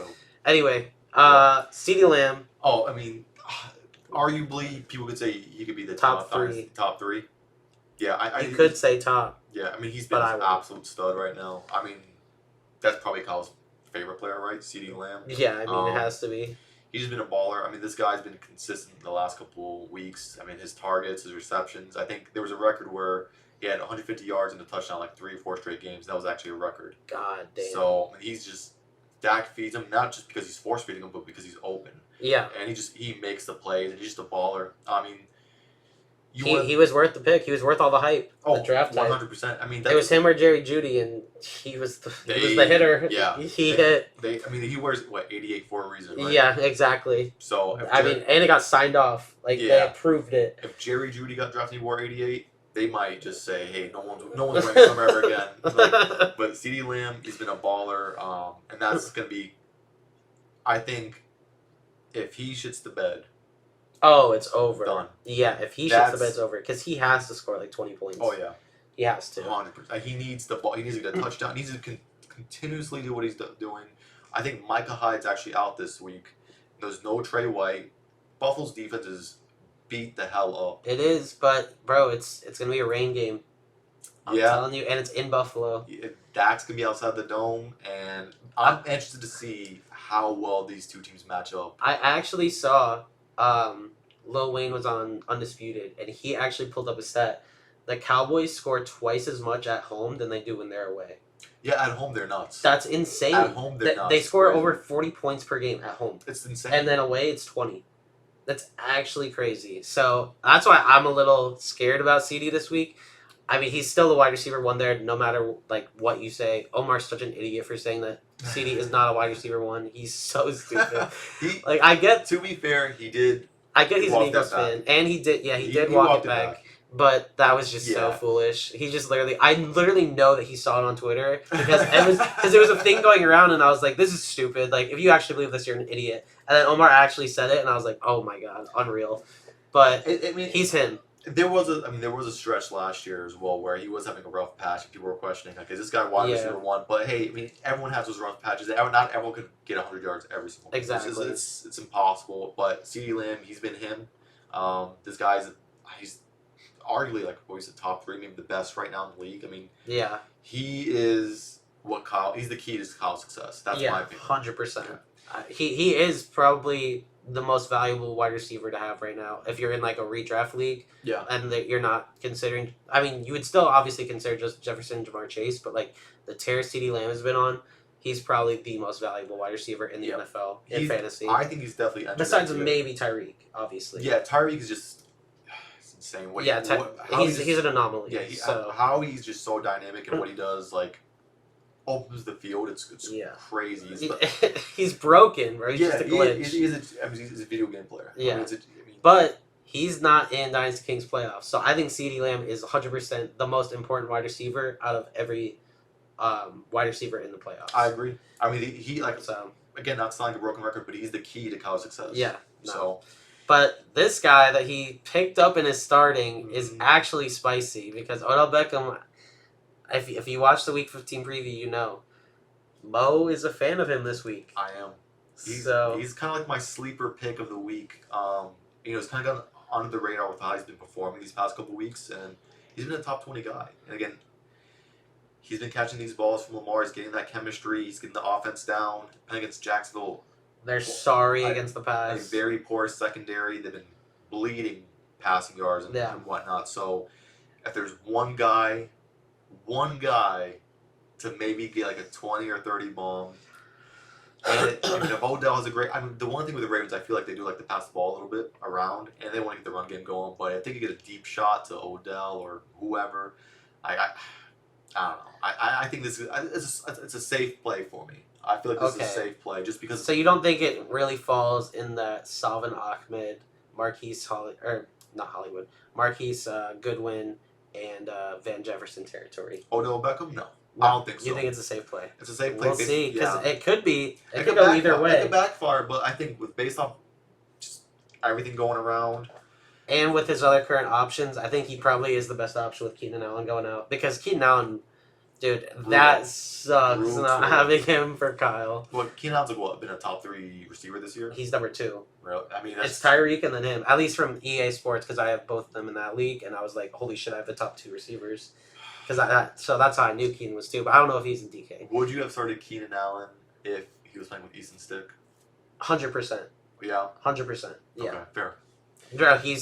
anyway, CeeDee Lamb. Oh, I mean, arguably, people could say he could be the top 3. Top 3. Yeah, you could say top. Yeah, I mean, he's been an absolute stud right now. I mean, that's probably Kyle's favorite player, right? CeeDee Lamb. Yeah, I mean, it has to be. He's been a baller. I mean, this guy's been consistent the last couple weeks. I mean, his targets, his receptions. I think there was a record where he had 150 yards and a touchdown like 3 or 4 straight games. That was actually a record. God damn. So, I mean, he's just... Dak feeds him, not just because he's force-feeding him, but because he's open. Yeah. And he makes the plays, and he's just a baller. I mean... He was worth the pick. He was worth all the hype. The draft 100%. I mean, it was him or Jerry Jeudy, and he was the hitter. Yeah, he hit. I mean, he wears 88 for a reason, right? Yeah, exactly. So and it got signed off. Like they approved it. If Jerry Jeudy got drafted and he wore 88, they might just say, "Hey, no one's wearing summer ever again." But CeeDee Lamb, he's been a baller, and that's gonna be. I think, if he shits the bed. Oh, it's over. Done. Yeah, if he shits the bed, it's over. Because he has to score like 20 points. Oh, yeah. He has to. 100%. He needs the ball. He needs to get a touchdown. He needs to continuously do what he's doing. I think Micah Hyde's actually out this week. There's no Trey White. Buffalo's defense is beat the hell up. It is, but, bro, it's going to be a rain game. I'm telling you, and it's in Buffalo. Dak's going to be outside the dome, and I'm interested to see how well these two teams match up. I actually saw... Lil Wayne was on Undisputed, and he actually pulled up a stat. The Cowboys score twice as much at home than they do when they're away. Yeah, at home they're nuts. That's insane. At home they're nuts. They score over 40 points per game at home. It's insane. And then away it's 20. That's actually crazy. So that's why I'm a little scared about CD this week. I mean, he's still the wide receiver one there, no matter like what you say. Omar's such an idiot for saying that CD is not a wide receiver one. He's so stupid. Like I get. To be fair, he did. I get he's an walked Eagles that back. fan, and he did. Yeah, he did He walk walked it back. But that was just so Yeah. foolish. He just I literally know that he saw it on Twitter because there was a thing going around, and I was like, "This is stupid. Like, if you actually believe this, you're an idiot." And then Omar actually said it, and I was like, "Oh my god, unreal." But I mean, he's him. There was a stretch last year as well where he was having a rough patch, and people were questioning, like, is this guy wide receiver one? But hey, I mean, everyone has those rough patches. Not everyone could get 100 yards every single game. Exactly. It's impossible. But CeeDee Lamb, he's been him. This guy's he's arguably like what he's the top 3, maybe the best right now in the league. I mean, Yeah. he is he's the key to Kyle's success. That's my opinion. 100%. He is probably the most valuable wide receiver to have right now. If you're in like a redraft league, Yeah. and that you're not considering, I mean, you would still obviously consider just Jefferson, Jamar Chase, but like the tear CeeDee Lamb has been on, he's probably the most valuable wide receiver in the NFL in fantasy. I think he's definitely Besides maybe Tyreek, obviously. Yeah, Tyreek is just insane. He's an anomaly. Yeah, how he's just so dynamic in what he does, like opens the field. It's crazy. He's broken, bro. He's just a glitch. He's a video game player. Yeah, but he's not in Dynasty Kings playoffs, so I think CeeDee Lamb is 100% the most important wide receiver out of every wide receiver in the playoffs. I agree. I mean, he again, not sounding like a broken record, but he's the key to Kyle's success. Yeah. No. So. But this guy that he picked up in his starting is actually spicy because Odell Beckham, if you watch the Week 15 preview, you know, Mo is a fan of him this week. I am. He's kind of like my sleeper pick of the week. He's kind of gone under the radar with how he's been performing these past couple weeks, and he's been a top 20 guy. And again, he's been catching these balls from Lamar. He's getting that chemistry. He's getting the offense down. Playing against Jacksonville. They're sorry against the pass. A very poor secondary. They've been bleeding passing yards and whatnot. So if there's one guy to maybe get like a 20 or 30 bomb, and if Odell has the one thing with the Ravens, I feel like they do like to pass the ball a little bit around, and they want to get the run game going. But I think you get a deep shot to Odell or whoever. I don't know. I think this it's a safe play for me. I feel like this is a safe play just because. So you don't think it really falls in the Salvin Ahmed, Marquise Goodwin, and Van Jefferson territory? Odell Beckham? No. I don't think so. You think it's a safe play? It's a safe play. We'll see, because it could be. It could go go either way. It could backfire, but I think based off just everything going around. And with his other current options, I think he probably is the best option with Keenan Allen going out. Because Keenan Allen, dude, that sucks not having him for Kyle. Well, Keenan Allen's been a top 3 receiver this year? He's number 2. Really? I mean, it's Tyreek and then him. At least from EA Sports, because I have both of them in that league. And I was like, holy shit, I have the top 2 receivers. So that's how I knew Keenan was too. But I don't know if he's in DK. Would you have started Keenan Allen if he was playing with Easton Stick? 100%. Yeah? 100%. Yeah. Okay, fair. Bro, he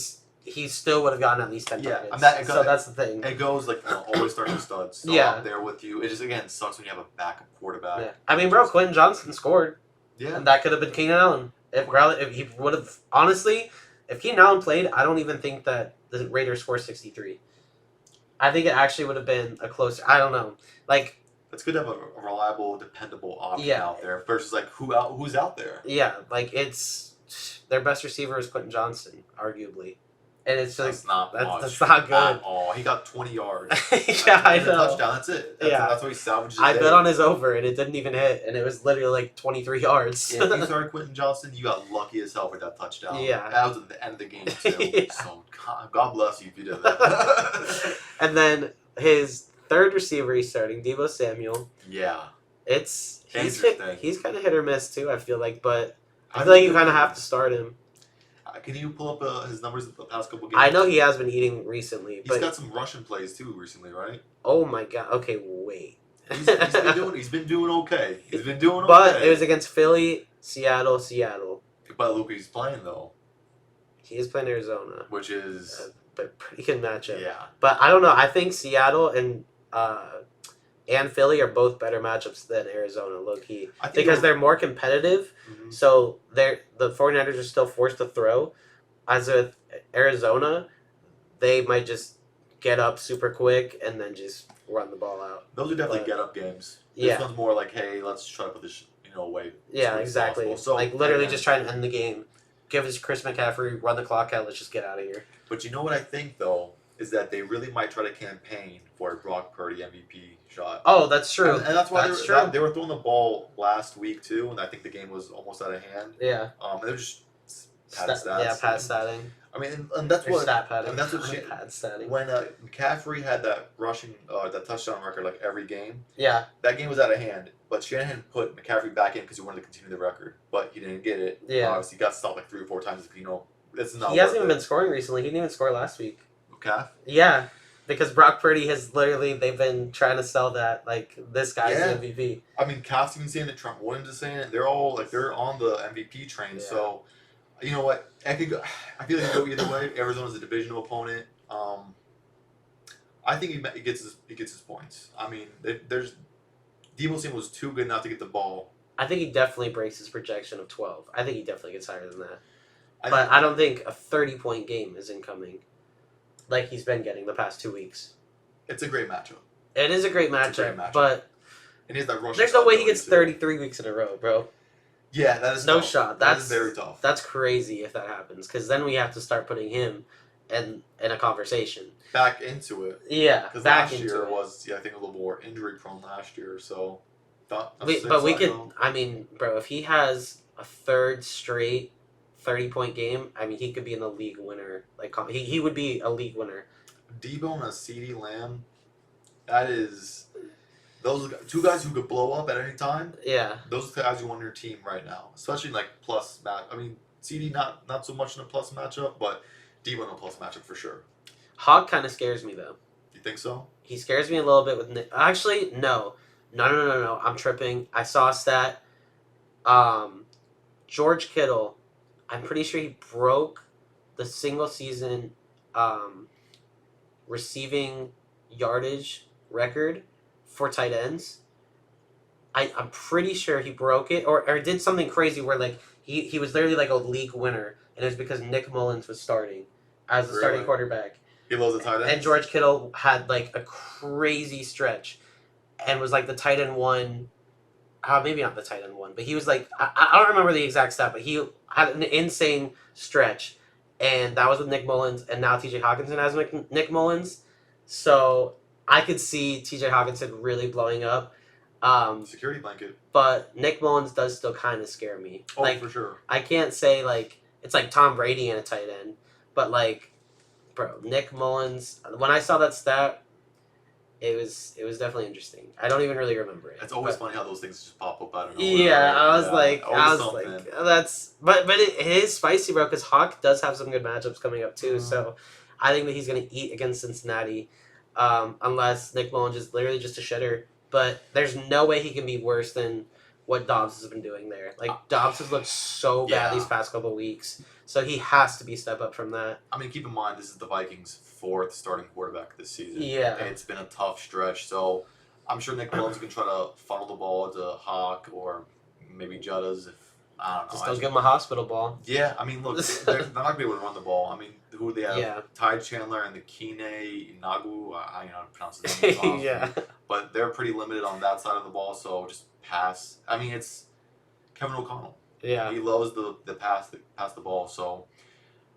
still would have gotten at least 10 targets. So that's the thing. It goes like always starting with studs. So I'm there with you. It just again sucks when you have a backup quarterback. Yeah. I mean, bro, Quentin Johnson scored. Yeah. And that could have been Keenan Allen. If he would have honestly, if Keenan Allen played, I don't even think that the Raiders scored 63. I think it actually would have been a closer. I don't know. Like, it's good to have a reliable, dependable option out there versus like who's out there. Yeah, like it's their best receiver is Quentin Johnson, arguably. And it's just that's not good at all. He got 20 yards. I know. A touchdown. That's it. That's what he salvaged. I bet on his over, and it didn't even hit, and it was literally like 23 yards. If you started Quentin Johnson, you got lucky as hell with that touchdown. Yeah, that was at the end of the game too. So God bless you if you did that. And then his third receiver he's starting, Deebo Samuel. Yeah, he's kind of hit or miss too. I feel like, but I feel like you kind of have to start him. Can you pull up his numbers the past couple games? I know he has been eating recently. He's got some Russian plays too recently, right? Oh my god. Okay, wait. He's been doing okay. But it was against Philly, Seattle. But look, he's playing though. He is playing Arizona, which is a pretty good matchup. Yeah. But I don't know. I think Seattle and Philly are both better matchups than Arizona, low key, because they're more competitive. Mm-hmm. So the 49ers are still forced to throw. As with Arizona, they might just get up super quick and then just run the ball out. Those are definitely But- get up games. This Yeah. one's more like, hey, let's try to put this away. as Yeah, quick as exactly. possible. So like literally again, just trying to end the game. Give us Chris McCaffrey, run the clock out. Let's just get out of here. But you know what I think though is that they really might try to campaign for a Brock Purdy MVP shot. Oh, that's true. And that's why That's true. they were throwing the ball last week too, and I think the game was almost out of hand. Yeah. They're just pad stats. Yeah, pad statting. I mean, and that's Or what stat padding. and that's what shit. Pad statting. When McCaffrey had that rushing, that touchdown record like every game, Yeah. that game was out of hand. But Shanahan put McCaffrey back in because he wanted to continue the record, but he didn't get it. Yeah. Obviously, he got stopped like 3 or 4 times. It's not. He hasn't even been scoring recently. He didn't even score last week. McCaff. Yeah. Because Brock Purdy has literally, they've been trying to sell that, like, this guy's Yeah. the MVP. I mean, Cass even saying it. Trent Williams is saying it. They're all like they're on the MVP train. Yeah. So, you know what? I feel like it could go either way. Arizona's a divisional opponent. I think he gets his points. I mean, there's Debo Samuel was too good not to get the ball. I think he definitely breaks his projection of 12. I think he definitely gets higher than that. I But think- I don't think a 30-point game is incoming like he's been getting the past 2 weeks. it's a great matchup. It is a great It's a great matchup, matchup. but And he has that rushing. there's no way he ability, gets too. 33 weeks in a row, bro. Yeah, that is No tough. shot. That That's is very tough. That's crazy if that happens, because then we have to start putting him in a conversation. Back into it. Yeah, Because back last into year it. was, I think, a little more injury prone last year. So, But we could. I mean, bro, if he has a third straight 30-point game, I mean, he could be in the league winner. Like he would be a league winner. Debo and a CD Lamb. That is, those are 2 guys who could blow up at any time. Yeah, Those are the guys you want on your team right now, especially in like plus match. I mean, CD not so much in a plus matchup, but Debo in a plus matchup for sure. Hawk kind of scares me though. You think so? He scares me a little bit with Nick. Actually, no. I'm tripping. I saw a stat. George Kittle, I'm pretty sure he broke the single season receiving yardage record for tight ends. I'm pretty sure he broke it or did something crazy where like he was literally like a league winner, and it was because Nick Mullins was starting as the starting Really? quarterback. He loves the tight end. And George Kittle had like a crazy stretch and was like the tight end one. Maybe not the tight end one, but he was like, I don't remember the exact stat, but he had an insane stretch. And that was with Nick Mullins, and now TJ Hawkinson has Nick Mullins. So I could see TJ Hawkinson really blowing up. Security blanket. But Nick Mullins does still kind of scare me. Oh, Like, for sure. I can't say like it's like Tom Brady and a tight end, but like, bro, Nick Mullins. When I saw that stat, it was definitely interesting. I don't even really remember it. It's always but, funny how those things just pop up out of nowhere. yeah, I was always like, something. that's. But it is spicy, bro. Because Hawk does have some good matchups coming up too. Mhm. So I think that he's gonna eat against Cincinnati, unless Nick Mullins is literally just a shitter. But there's no way he can be worse than what Dobbs has been doing there. Like Dobbs has looked so bad Yeah. these past couple weeks, so he has to be step up from that. I mean, keep in mind this is the Vikings' 4th starting quarterback this season. Yeah. It's been a tough stretch, so I'm sure Nick Mullins can try to funnel the ball to Hawk or maybe Juddas. If I don't know. Just don't give him a hospital ball. Yeah, I mean, look, they're not gonna be able to run the ball. I mean, who do they have? Yeah. Ty Chandler and the Kine Inagu. I don't know how to pronounce his name. honestly. Yeah. But they're pretty limited on that side of the ball, so just pass. I mean, it's Kevin O'Connell. Yeah. He loves the pass the ball. So,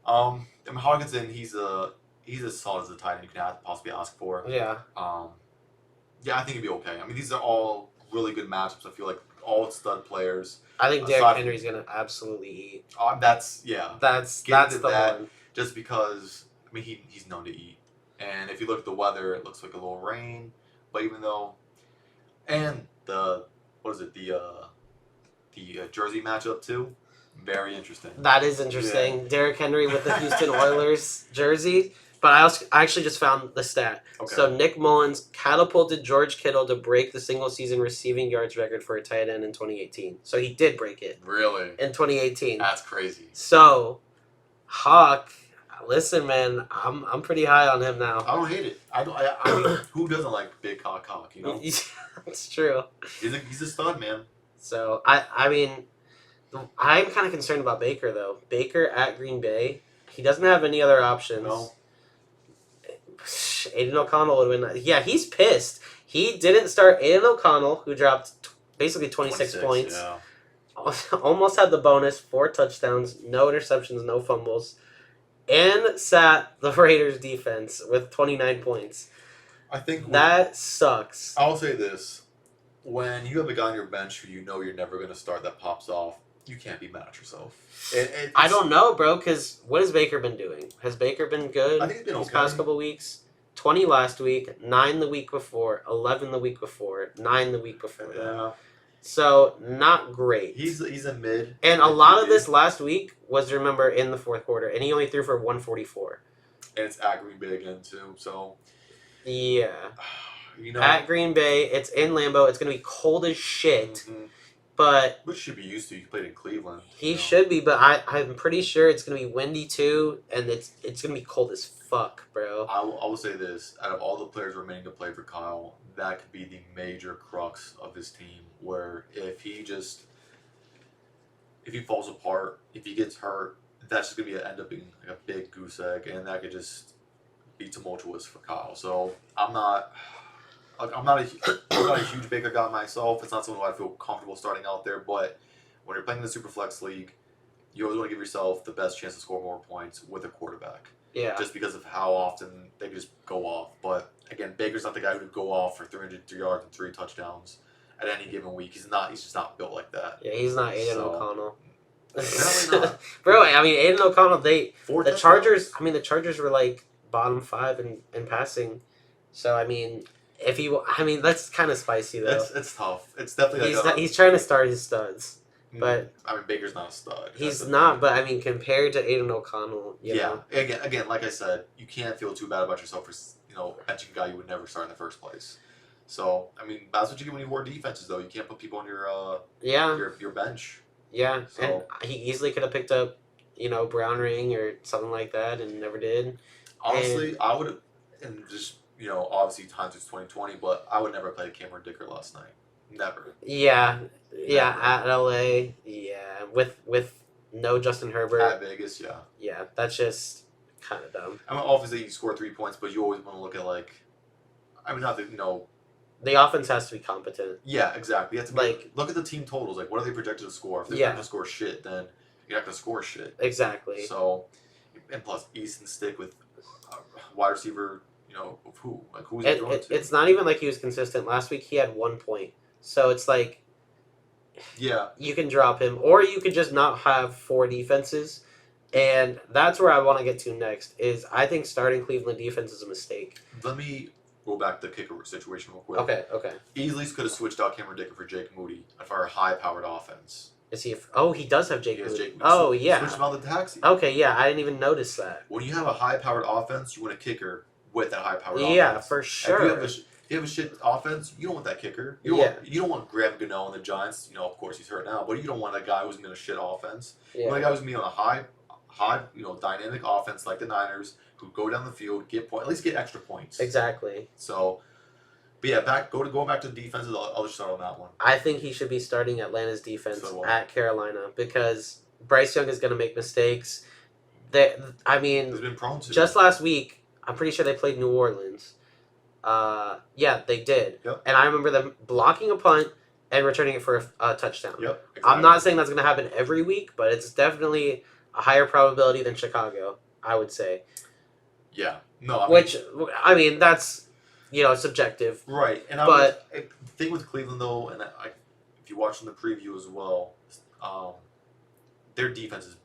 I mean, Hawkinson, he's as solid as a tight end you can possibly ask for. Yeah. Yeah, I think he'd be okay. I mean, these are all really good matchups. I feel like all stud players. I think Aside Derrick from- Henry's gonna absolutely eat. That's yeah. That's Get into the that. one. Just because I mean he's known to eat, and if you look at the weather, it looks like a little rain. But even though, and the Jersey matchup too, very interesting. That is interesting. Derrick Henry with the Houston Oilers jersey. But I actually just found the stat. Okay. So Nick Mullins catapulted George Kittle to break the single season receiving yards record for a tight end in 2018. So he did break it Really, in 2018. that's crazy. So Hawk, listen, man, I'm pretty high on him now. I don't hate it. I mean, who doesn't like big cock? You know, It's true. he's a stud, man. So I mean, I'm kind of concerned about Baker though. Baker at Green Bay, he doesn't have any other options. No. Aiden O'Connell would win. Yeah, he's pissed. He didn't start Aiden O'Connell, who dropped basically 26 points. Yeah. Almost had the bonus, 4 touchdowns, no interceptions, no fumbles, and sat the Raiders defense with 29 points. I think that sucks. I'll say this. When you have a guy on your bench who you know you're never going to start that pops off, you can't be mad at yourself. I don't know, bro, because what has Baker been doing? Has Baker been good I think he's been these okay. past couple weeks? 20 last week, 9 the week before, 11 the week before, 9 the week before. Yeah. So, not great. He's a mid. And a lot of this last week was, remember, in the fourth quarter, and he only threw for 144. And it's at Green Bay again, too, so... Yeah. You know... At Green Bay, it's in Lambeau, it's going to be cold as shit, mm-hmm. but... Which should be used to. He played in Cleveland. He should be, but I'm pretty sure it's going to be windy, too, and it's going to be cold as fuck, bro. I will say this. Out of all the players remaining to play for Cyle, that could be the major crux of his team, where if he falls apart, if he gets hurt, that's just going to end up being like a big goose egg, and that could just be tumultuous for Cyle. So I'm not a huge Baker guy myself. It's not someone who I feel comfortable starting out there, but when you're playing in the Superflex League, you always want to give yourself the best chance to score more points with a quarterback. Yeah. Just because of how often they can just go off. But again, Baker's not the guy who would go off for 303 yards and 3 touchdowns at any given week. He's just not built like that. Yeah, he's not Aiden O'Connell. Apparently not. Bro, I mean, Aiden O'Connell, the Chargers, touchdowns. I mean, the Chargers were like bottom 5 in passing. So, I mean, that's kind of spicy, though. It's tough. It's definitely he's trying to start his studs. But I mean, Baker's not a stud. He's not, but I mean, compared to Aiden O'Connell, you know. Again, like I said, you can't feel too bad about yourself for benching a guy you would never start in the first place. So I mean, that's what you get when you war defenses, though. You can't put people on your bench. Yeah, so, and he easily could have picked up, Brown Ring or something like that, and never did. Honestly, I would have, and just obviously times it's 2020, but I would never have played Cameron Dicker last night. Never. Yeah. Yeah, at LA, yeah, with no Justin Herbert. At Vegas, yeah. Yeah, that's just kind of dumb. I mean, obviously you score 3 points, but you always want to look at not that the offense has to be competent. Yeah, exactly. You have to look at the team totals. Like, what are they projected to score? If they're going to score shit, then you're not going to score shit. Exactly. So, and plus Easton Stick with wide receiver, of who? Like, who's he throwing to? It's not even like he was consistent. Last week he had 1 point. So it's like. Yeah. You can drop him, or you could just not have 4 defenses. And that's where I want to get to next, is I think starting Cleveland defense is a mistake. Let me go back to the kicker situation real quick. Okay. Easily could have switched out Cameron Dicker for Jake Moody for a high-powered offense. Is he? He does have Jake Moody. Jake Moody. Oh, yeah. Switch him out the taxi. Okay, yeah, I didn't even notice that. When you have a high-powered offense, you want a kicker with that high-powered offense. Yeah, for sure. If you have a shit offense, you don't want that kicker. You don't want Graham Gano and the Giants. Of course he's hurt now, but you don't want a guy who's going to shit offense. You want a guy who's going to be on a high, dynamic offense like the Niners, who go down the field, at least get extra points. Exactly. So, but yeah, going back to the defenses, I'll just start on that one. I think he should be starting Atlanta's defense at Carolina, because Bryce Young is going to make mistakes. He's been prone to. Just last week, I'm pretty sure they played New Orleans. Yeah, they did. Yep. And I remember them blocking a punt and returning it for a touchdown. Yep. Exactly. I'm not saying that's going to happen every week, but it's definitely a higher probability than Chicago, I would say. Yeah. No. That's subjective. Right. And the thing with Cleveland though, and if you watch in the preview as well, their defense is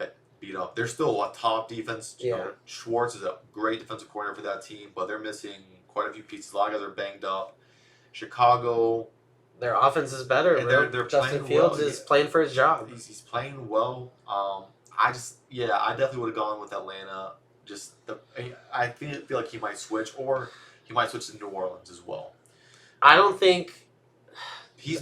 beat up. They're still a top defense. Schwartz is a great defensive coordinator for that team, but they're missing quite a few pieces. A lot of guys are banged up. Chicago, their offense is better. And they're Justin Fields is playing for his job. He's playing well. I definitely would have gone with Atlanta. I feel like he might switch, or he might switch to New Orleans as well. I don't think he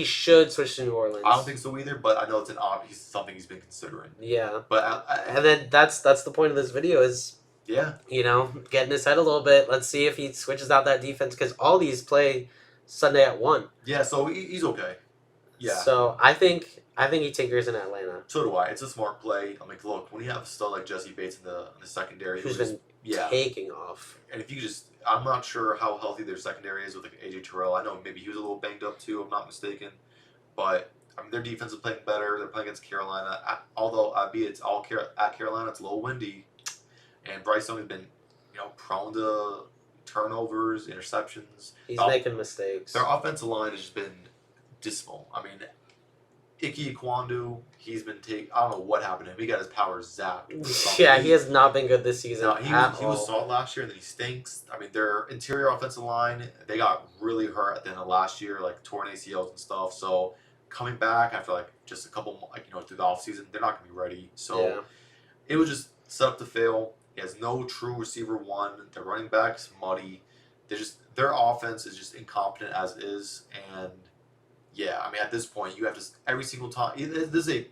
should switch to New Orleans. I don't think so either, but I know it's something he's been considering. Yeah. But and then that's the point of this video is. Yeah. Getting his head a little bit. Let's see if he switches out that defense, because all these play Sunday at 1. Yeah, so he's okay. Yeah. So I think he tinkers in Atlanta. So do I. It's a smart play. I mean, look, when you have a stud like Jesse Bates in the secondary, Who's who's been yeah, taking off. and if you just, I'm not sure how healthy their secondary is with like AJ Terrell. I know maybe he was a little banged up too. If I'm not mistaken, but I mean their defense is playing better. They're playing against Carolina. Although albeit it's all at Carolina, it's a little windy, and Bryce Young has been, prone to turnovers, interceptions. He's making mistakes. Their offensive line has just been dismal. I mean, Ike Ikwandu, he's been I don't know what happened to him. He got his power zapped. Yeah, he has not been good this season. No, he was solid last year, and then he stinks. I mean, their interior offensive line, they got really hurt at the end of last year, like torn ACLs and stuff. So coming back after like just a couple, through the offseason, they're not going to be ready. So it was just set up to fail. He has no true receiver one. Their running back's muddy. Their offense is just incompetent as is, and yeah, I mean, at this point, you have to every single time. This is a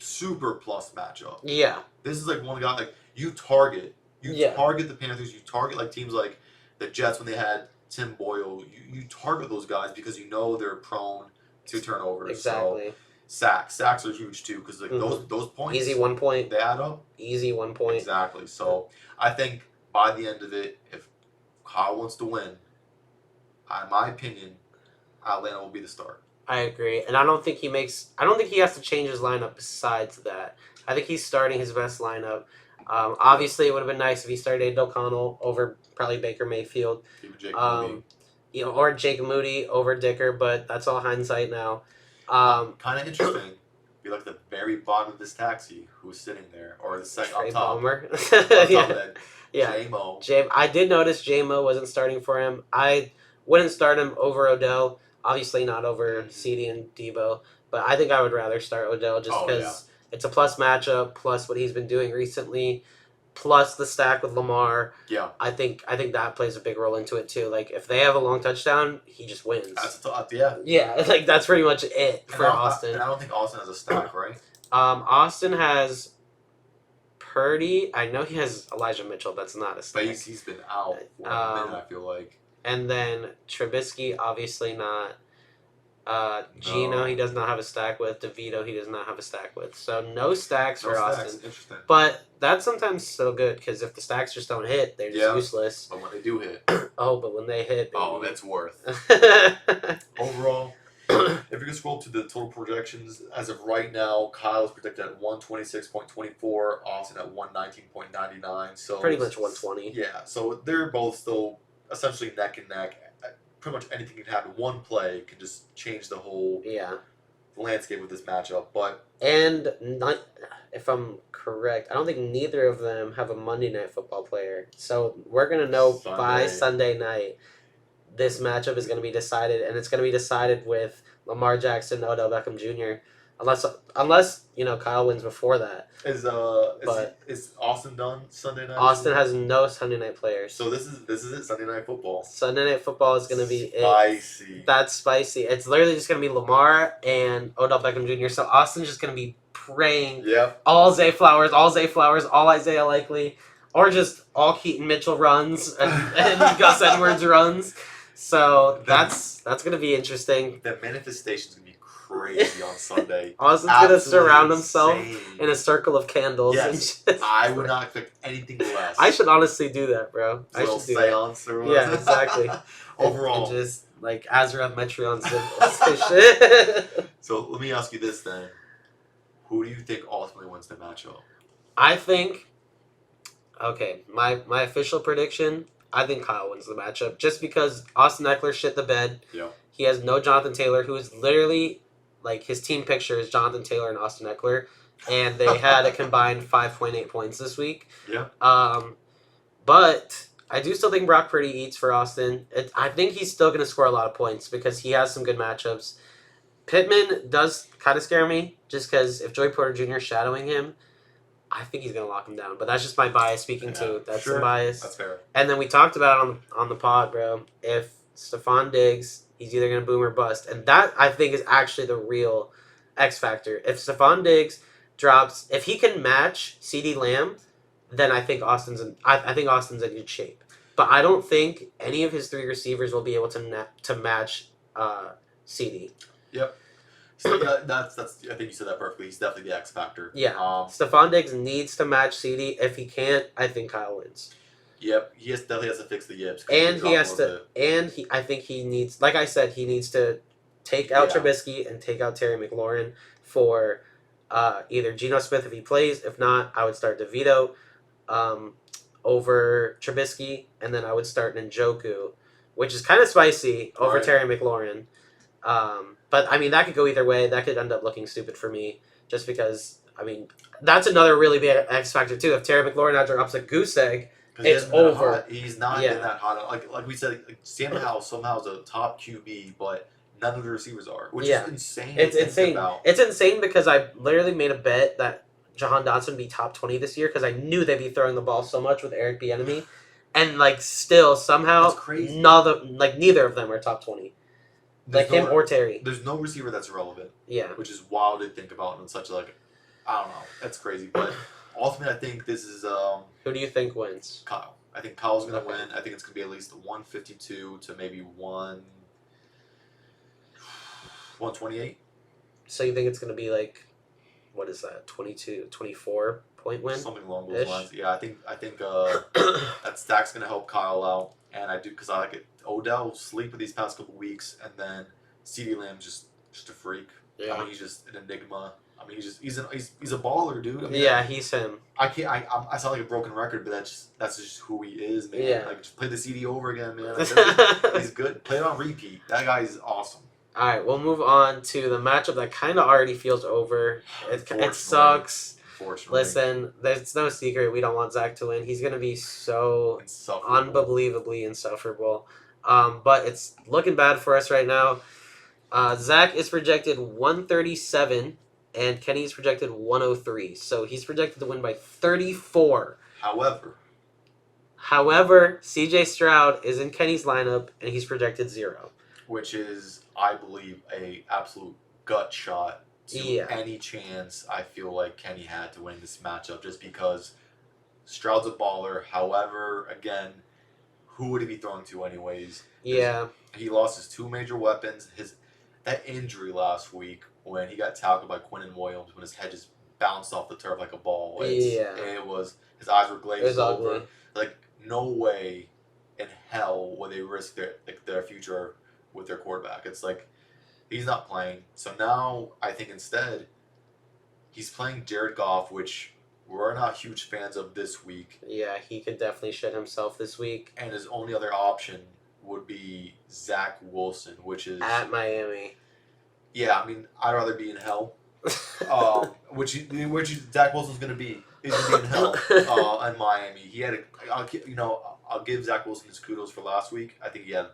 super plus matchup. Yeah, this is like one guy like you target the Panthers. You target like teams like the Jets when they had Tim Boyle. You target those guys because you know they're prone to turnovers. Exactly. So, sacks are huge too because like those points, easy 1 point, they add up. Easy 1 point. Exactly. So I think by the end of it, if Kyle wants to win, in my opinion, Atlanta will be the start. I agree, and I don't think he has to change his lineup besides that. I think he's starting his best lineup. Obviously, it would have been nice if he started Aiden O'Connell over probably Baker Mayfield. Or Jake Moody over Dicker, but that's all hindsight now. Kind of interesting. Be like the very bottom of this taxi, who's sitting there, or the second on top. J-Mo. I did notice J-Mo wasn't starting for him. I wouldn't start him over Odell. Obviously not over CD and Debo, but I think I would rather start Odell just because it's a plus matchup, plus what he's been doing recently, plus the stack with Lamar. Yeah, I think that plays a big role into it too. Like if they have a long touchdown, he just wins. Yeah, like that's pretty much it for Austin. And I don't think Austin has a stack, right? Austin has Purdy. I know he has Elijah Mitchell. That's not a stack. But he's been out for a minute, I feel like. And then Trubisky, obviously not. Gino, he does not have a stack with. DeVito, he does not have a stack with. So no stacks for Austin. Interesting. But that's sometimes so good because if the stacks just don't hit, they're just useless. But when they do hit. But when they hit. Baby. That's worth. Overall, if you can scroll to the total projections, as of right now, Kyle is projected at 126.24, Austin at 119.99. So pretty much 120. Yeah, so they're both still essentially neck and neck. Pretty much anything can happen. One play can just change the whole landscape of this matchup. And if I'm correct, I don't think neither of them have a Monday Night Football player. So we're going to know by Sunday night this matchup is going to be decided, and it's going to be decided with Lamar Jackson, Odell Beckham Jr., Unless Kyle wins before that. Is Austin done Sunday night? Austin has no Sunday night players. So this is it. Sunday Night Football. Sunday Night Football is going to be spicy. That's spicy. It's literally just going to be Lamar and Odell Beckham Jr. So Austin's just going to be praying. Yeah. All Zay Flowers, all Isaiah Likely, or just all Keaton Mitchell runs and Gus Edwards runs. So that's going to be interesting. The manifestation's going to be crazy on Sunday. Austin's going to surround himself in a circle of candles. Yes. I would not expect anything less. I should honestly do that, bro. I should do seance that. Yeah, exactly. Overall. And just like Azrael Metreon shit. So let me ask you this then. Who do you think ultimately wins the matchup? I think, my official prediction, I think Kyle wins the matchup. Just because Austin Eckler shit the bed. Yeah. He has no Jonathan Taylor, who is literally, like, his team picture is Jonathan Taylor and Austin Eckler. And they had a combined 5.8 points this week. Yeah. But I do still think Brock Purdy eats for Austin. I think he's still going to score a lot of points because he has some good matchups. Pittman does kind of scare me just because if Joey Porter Jr. is shadowing him, I think he's going to lock him down. But that's just my bias speaking to. That's the bias. That's fair. And then we talked about it on the pod, bro. If Stephon Diggs, he's either going to boom or bust. And that, I think, is actually the real X factor. If Stephon Diggs drops, if he can match CeeDee Lamb, then I think Austin's in good shape. But I don't think any of his three receivers will be able to match CD. Yep. So, yeah, that's. I think you said that perfectly. He's definitely the X factor. Yeah. Stephon Diggs needs to match CD. If he can't, I think Kyle wins. Yep, definitely has to fix the yips. And he has to. And I think he needs, like I said, he needs to take out Trubisky and take out Terry McLaurin for either Geno Smith if he plays. If not, I would start DeVito over Trubisky, and then I would start Njoku, which is kind of spicy, over Terry McLaurin. But I mean, that could go either way. That could end up looking stupid for me, just because. I mean, that's another really big X factor too. If Terry McLaurin after drops a goose egg, it's over. He's not been that hot. Like we said, Sam Howell somehow is a top QB, but none of the receivers are, which is insane. It's insane. It's insane because I literally made a bet that Jahan Dotson would be top 20 this year because I knew they'd be throwing the ball so much with Eric Bieniemy, and like still somehow neither of them are top 20. Him or Terry. There's no receiver that's irrelevant. Yeah. Which is wild to think about in such I don't know. That's crazy. But ultimately, I think this is. Who do you think wins? Kyle. I think Kyle's going to win. I think it's going to be at least 152 to maybe 128. So you think it's going to be like, what is that, 24 point win? Something along those lines. Yeah, I think that stack's going to help Kyle out. And I do, because I like it. Odell sleep with these past couple weeks, and then CeeDee Lamb's just a freak. Yeah. I mean, he's just an enigma. I mean, he's a baller, dude. I mean, yeah, he's him. I sound like a broken record, but that's just who he is, man. Yeah. Like, just play the CD over again, man. Like, he's good. Play it on repeat. That guy is awesome. All right, we'll move on to the matchup that kind of already feels over. It sucks. Listen, there's no secret we don't want Zach to win. He's going to be so unbelievably insufferable. But it's looking bad for us right now. Zach is projected 137, and Kenny's projected 103. So he's projected to win by 34. However, CJ Stroud is in Kenny's lineup, and he's projected 0. Which is, I believe, a absolute gut shot to any chance I feel like Kenny had to win this matchup, just because Stroud's a baller. However, again, who would he be throwing to anyways? Yeah. He lost his 2 major weapons. That injury last week when he got tackled by Quinnen Williams, when his head just bounced off the turf like a ball. It was, his eyes were glazed over. Ugly. Like, no way in hell would they risk their future with their quarterback. It's like, he's not playing. So now I think instead he's playing Jared Goff, which we're not huge fans of this week. Yeah, he could definitely shit himself this week. And his only other option would be Zach Wilson, which is at Miami. Yeah, I mean, I'd rather be in hell. Which Zach Wilson's going to be. He's going to be in hell in Miami. He had I'll give Zach Wilson his kudos for last week. I think he had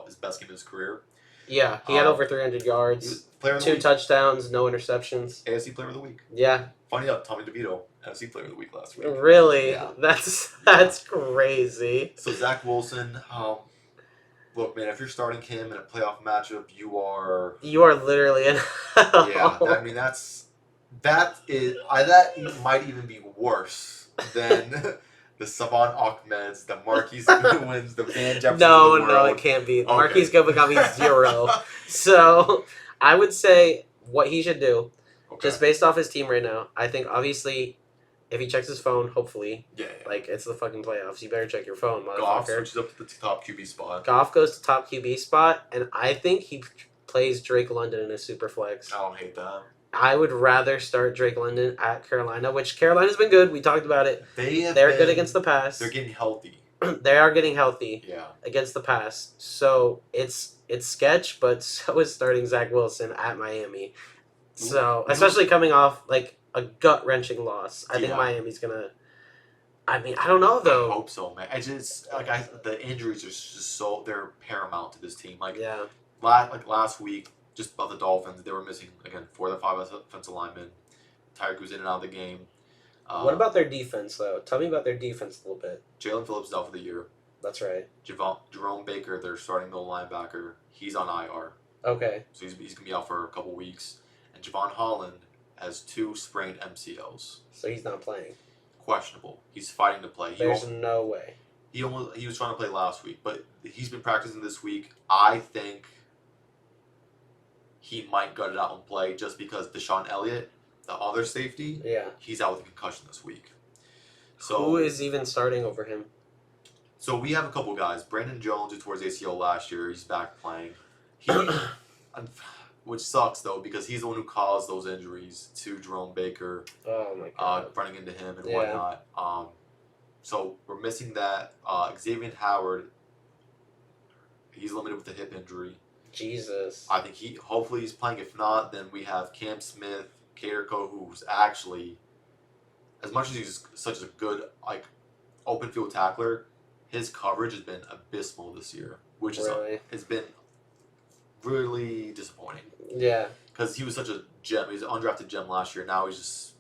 his best game of his career. Yeah, he had over 300 yards, 2 touchdowns, no interceptions. AFC Player of the Week. Yeah. Funny enough, Tommy DeVito, AFC Player of the Week last week. Really? Yeah. That's crazy. So Zach Wilson, look, man, if you're starting him in a playoff matchup, you are literally in hell. Yeah, I mean that might even be worse than the Savon Ahmeds, the Marquise Goodwins, the Van Jeffersons. No, it can't be. Okay. Marquise Goodwin got me 0. So I would say what he should do, just based off his team right now, I think obviously if he checks his phone, hopefully, like it's the fucking playoffs, you better check your phone, motherfucker. Goff switches up to the top QB spot. Goff goes to top QB spot, and I think he plays Drake London in a super flex. I don't hate that. I would rather start Drake London at Carolina, which Carolina's been good. We talked about it. They're good against the pass. They're getting healthy. They are getting healthy. Yeah. Against the pass. So it's sketch, but so is starting Zach Wilson at Miami. So especially coming off like a gut wrenching loss. I think Miami's gonna. I mean, I don't know though. I hope so, man. I just the injuries are just so they're paramount to this team. Like last week. Just about the Dolphins, they were missing, again, 4 of the 5 offensive linemen. Tyreek was in and out of the game. What about their defense, though? Tell me about their defense a little bit. Jalen Phillips is out for the year. That's right. Jerome Baker, their starting middle linebacker, he's on IR. Okay. So he's going to be out for a couple weeks. And Javon Holland has 2 sprained MCLs. So he's not playing. Questionable. He's fighting to play. There's no way. He was trying to play last week, but he's been practicing this week. I think he might gut it out and play just because Deshaun Elliott, the other safety, Yeah. he's out with a concussion this week. So who is even starting over him? So we have a couple guys. Brandon Jones, who tore his ACL last year, he's back playing. He, which sucks though because he's the one who caused those injuries to Jerome Baker, Oh my god. running into him and Yeah. whatnot. So we're missing that. Xavier Howard, he's limited with a hip injury. Jesus. I think hopefully he's playing. If not, then we have Cam Smith, Caterco, who's actually, as much as he's such a good open field tackler, his coverage has been abysmal this year, which has been really disappointing. Yeah. Because he was such a gem. He was an undrafted gem last year. Now he's just,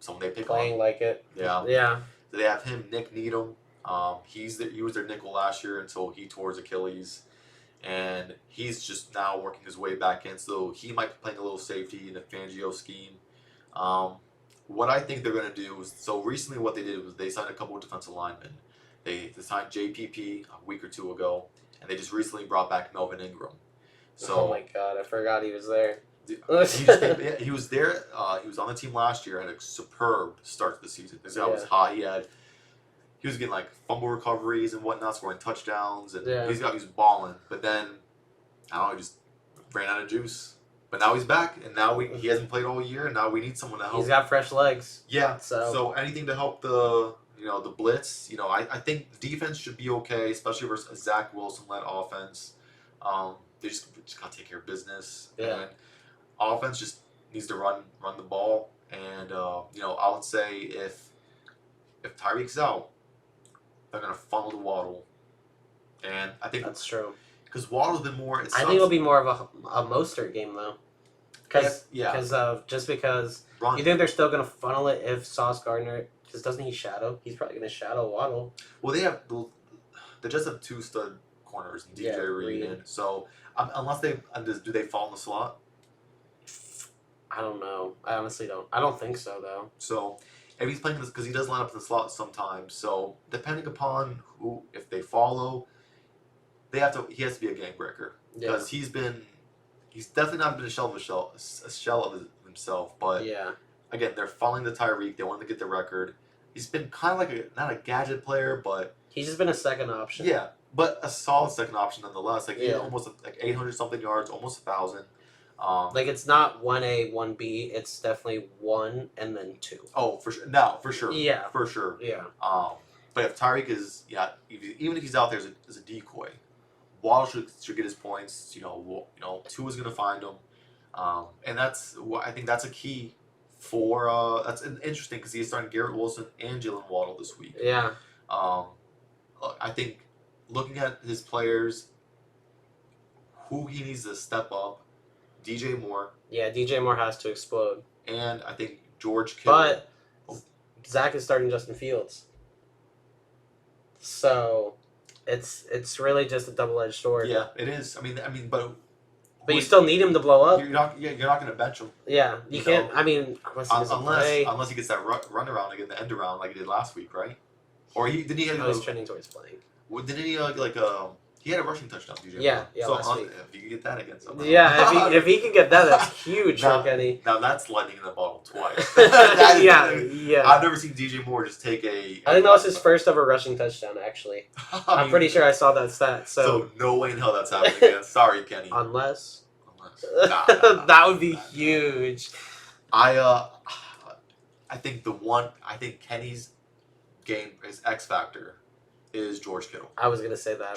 someone they pick Playing on. like it. Yeah. Yeah. So they have him, Nick Needham. He was their nickel last year until he tore his Achilles. And he's just now working his way back in. So he might be playing a little safety in a Fangio scheme. What I think they're going to do is, so recently what they did was they signed a couple of defensive linemen. They signed JPP a week or two ago, and they just recently brought back Melvin Ingram. So oh my god, I forgot he was there. he was there. He was on the team last year. Had a superb start to the season. This guy was hot. He was getting fumble recoveries and whatnot, scoring touchdowns, and he was balling. But then I don't know, he just ran out of juice. But now he's back, and now he hasn't played all year, and now we need someone to help. He's got fresh legs. Yeah. So anything to help the blitz. I think the defense should be okay, especially versus a Zach Wilson-led offense. They just gotta take care of business. Yeah. And offense just needs to run the ball. And I would say if Tyreek's out, they're gonna funnel to Waddle. And I think that's true. Because Waddle's been more. I think it'll be more of a Mostert game though. Because you think they're still gonna funnel it if Sauce Gardner, because doesn't he shadow? He's probably gonna shadow Waddle. Well, they just have two stud corners, DJ Reed, and so unless do they fall in the slot? I don't know. I honestly don't. I don't think so though. So if he's playing this, because he does line up in the slot sometimes. So depending upon if they follow, he has to be a game breaker because he's definitely not been a shell of himself. But again, they're following the Tyreek. They want to get the record. He's been kind of not a gadget player, but he's just been a second option. Yeah, but a solid second option nonetheless. Almost 800 something yards, almost 1,000. It's not 1A, 1B. It's definitely 1 and then 2. Oh, for sure. No, for sure. Yeah, for sure. Yeah. But if Tyreek is even if he's out there as a decoy, Waddle should get his points. Tua is going to find him, and I think that's a key for. That's interesting because he's starting Garrett Wilson and Jalen Waddle this week. Yeah. I think looking at his players, who he needs to step up, DJ Moore. Yeah, DJ Moore has to explode. And I think George Kittle. But Zach is starting Justin Fields. So it's really just a double-edged sword. Yeah, it is. I mean, but you still need him to blow up. You're not going to bench him. Yeah, you can't. I mean, unless he gets that run around again, the end around like he did last week, right? Or he's trending towards playing. Didn't he he had a rushing touchdown, DJ? Yeah, so last week. if you could get that again somehow. Yeah, if he can get that, that's huge for Kenny. Now that's lightning in a bottle twice. Yeah. I've never seen DJ Moore just take a. I think that was his first ever rushing touchdown. Actually, I'm pretty sure I saw that stat. So no way in hell that's happening again. Sorry, Kenny. Unless. Nah. That would be huge. I think Kenny's game, his X factor, is George Kittle. I was gonna say that.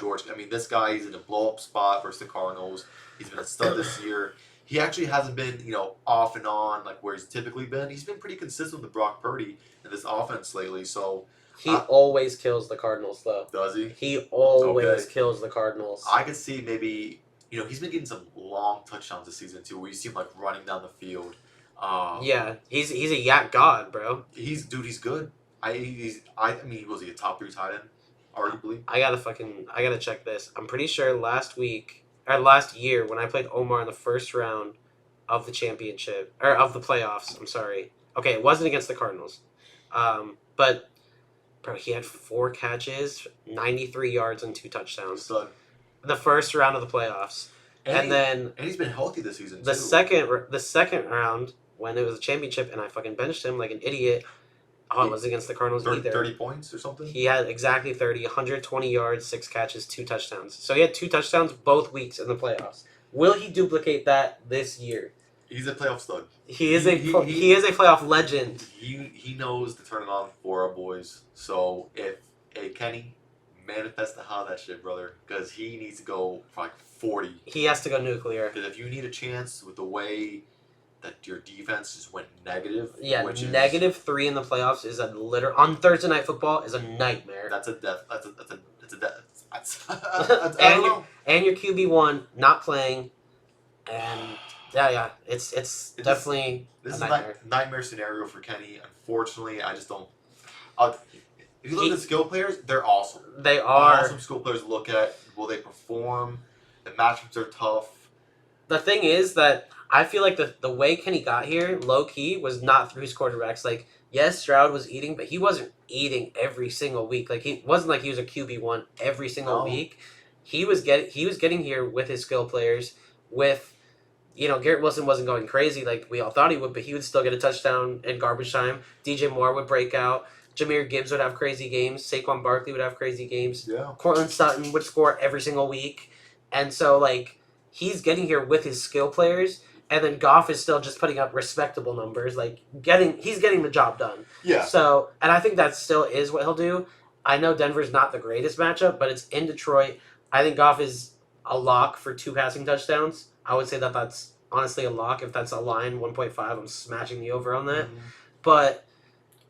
This guy, he's in a blow up spot versus the Cardinals. He's been a stud this year. He actually hasn't been, off and on like where he's typically been. He's been pretty consistent with Brock Purdy in this offense lately. So he always kills the Cardinals, though. Does he? He always kills the Cardinals. I could see maybe, he's been getting some long touchdowns this season too, where you see him running down the field. Yeah, he's a yak god, bro. He's good. Was he a top 3 tight end? Arguably. I gotta check this. I'm pretty sure last year when I played Omar in the first round of the championship or of the playoffs. I'm sorry. Okay, it wasn't against the Cardinals, but bro, he had 4 catches, 93 yards, and 2 touchdowns. Stud. In the first round of the playoffs. And then and he's been healthy this season the too. second round when it was a championship and I fucking benched him like an idiot. Oh, it was against the Cardinals 30 points or something. He had exactly 30, 120 yards, 6 catches, 2 touchdowns. So he had 2 touchdowns both weeks in the playoffs. Will he duplicate that this year? He's a playoff stud. He is a playoff legend. He knows to turn it on for our boys. So if Kenny, manifest the hell that shit, brother, because he needs to go for like 40. He has to go nuclear. Because if you need a chance with the way that your defense just went negative, yeah, which is -3 in the playoffs is a on Thursday Night Football is a nightmare. That's a death. That's a death. I don't know. And your QB1 not playing, and yeah, it's definitely this is nightmare. a nightmare scenario for Kenny. Unfortunately, I just don't. If you look at the skill players, they're awesome. They are awesome skill players to look at. Will they perform? The matchups are tough. The thing is that I feel like the way Kenny got here, low key, was not through his quarterbacks. Like, yes, Stroud was eating, but he wasn't eating every single week. Like, he wasn't like he was a QB1 every single week. He was getting here with his skill players. With, Garrett Wilson wasn't going crazy like we all thought he would, but he would still get a touchdown in garbage time. DJ Moore would break out. Jahmyr Gibbs would have crazy games. Saquon Barkley would have crazy games. Yeah. Cortland Sutton would score every single week. And so, like, he's getting here with his skill players. And then Goff is still just putting up respectable numbers, like he's getting the job done. Yeah. So, and I think that still is what he'll do. I know Denver's not the greatest matchup, but it's in Detroit. I think Goff is a lock for 2 passing touchdowns. I would say that that's honestly a lock. If that's a line 1.5, I'm smashing the over on that. Mm-hmm. But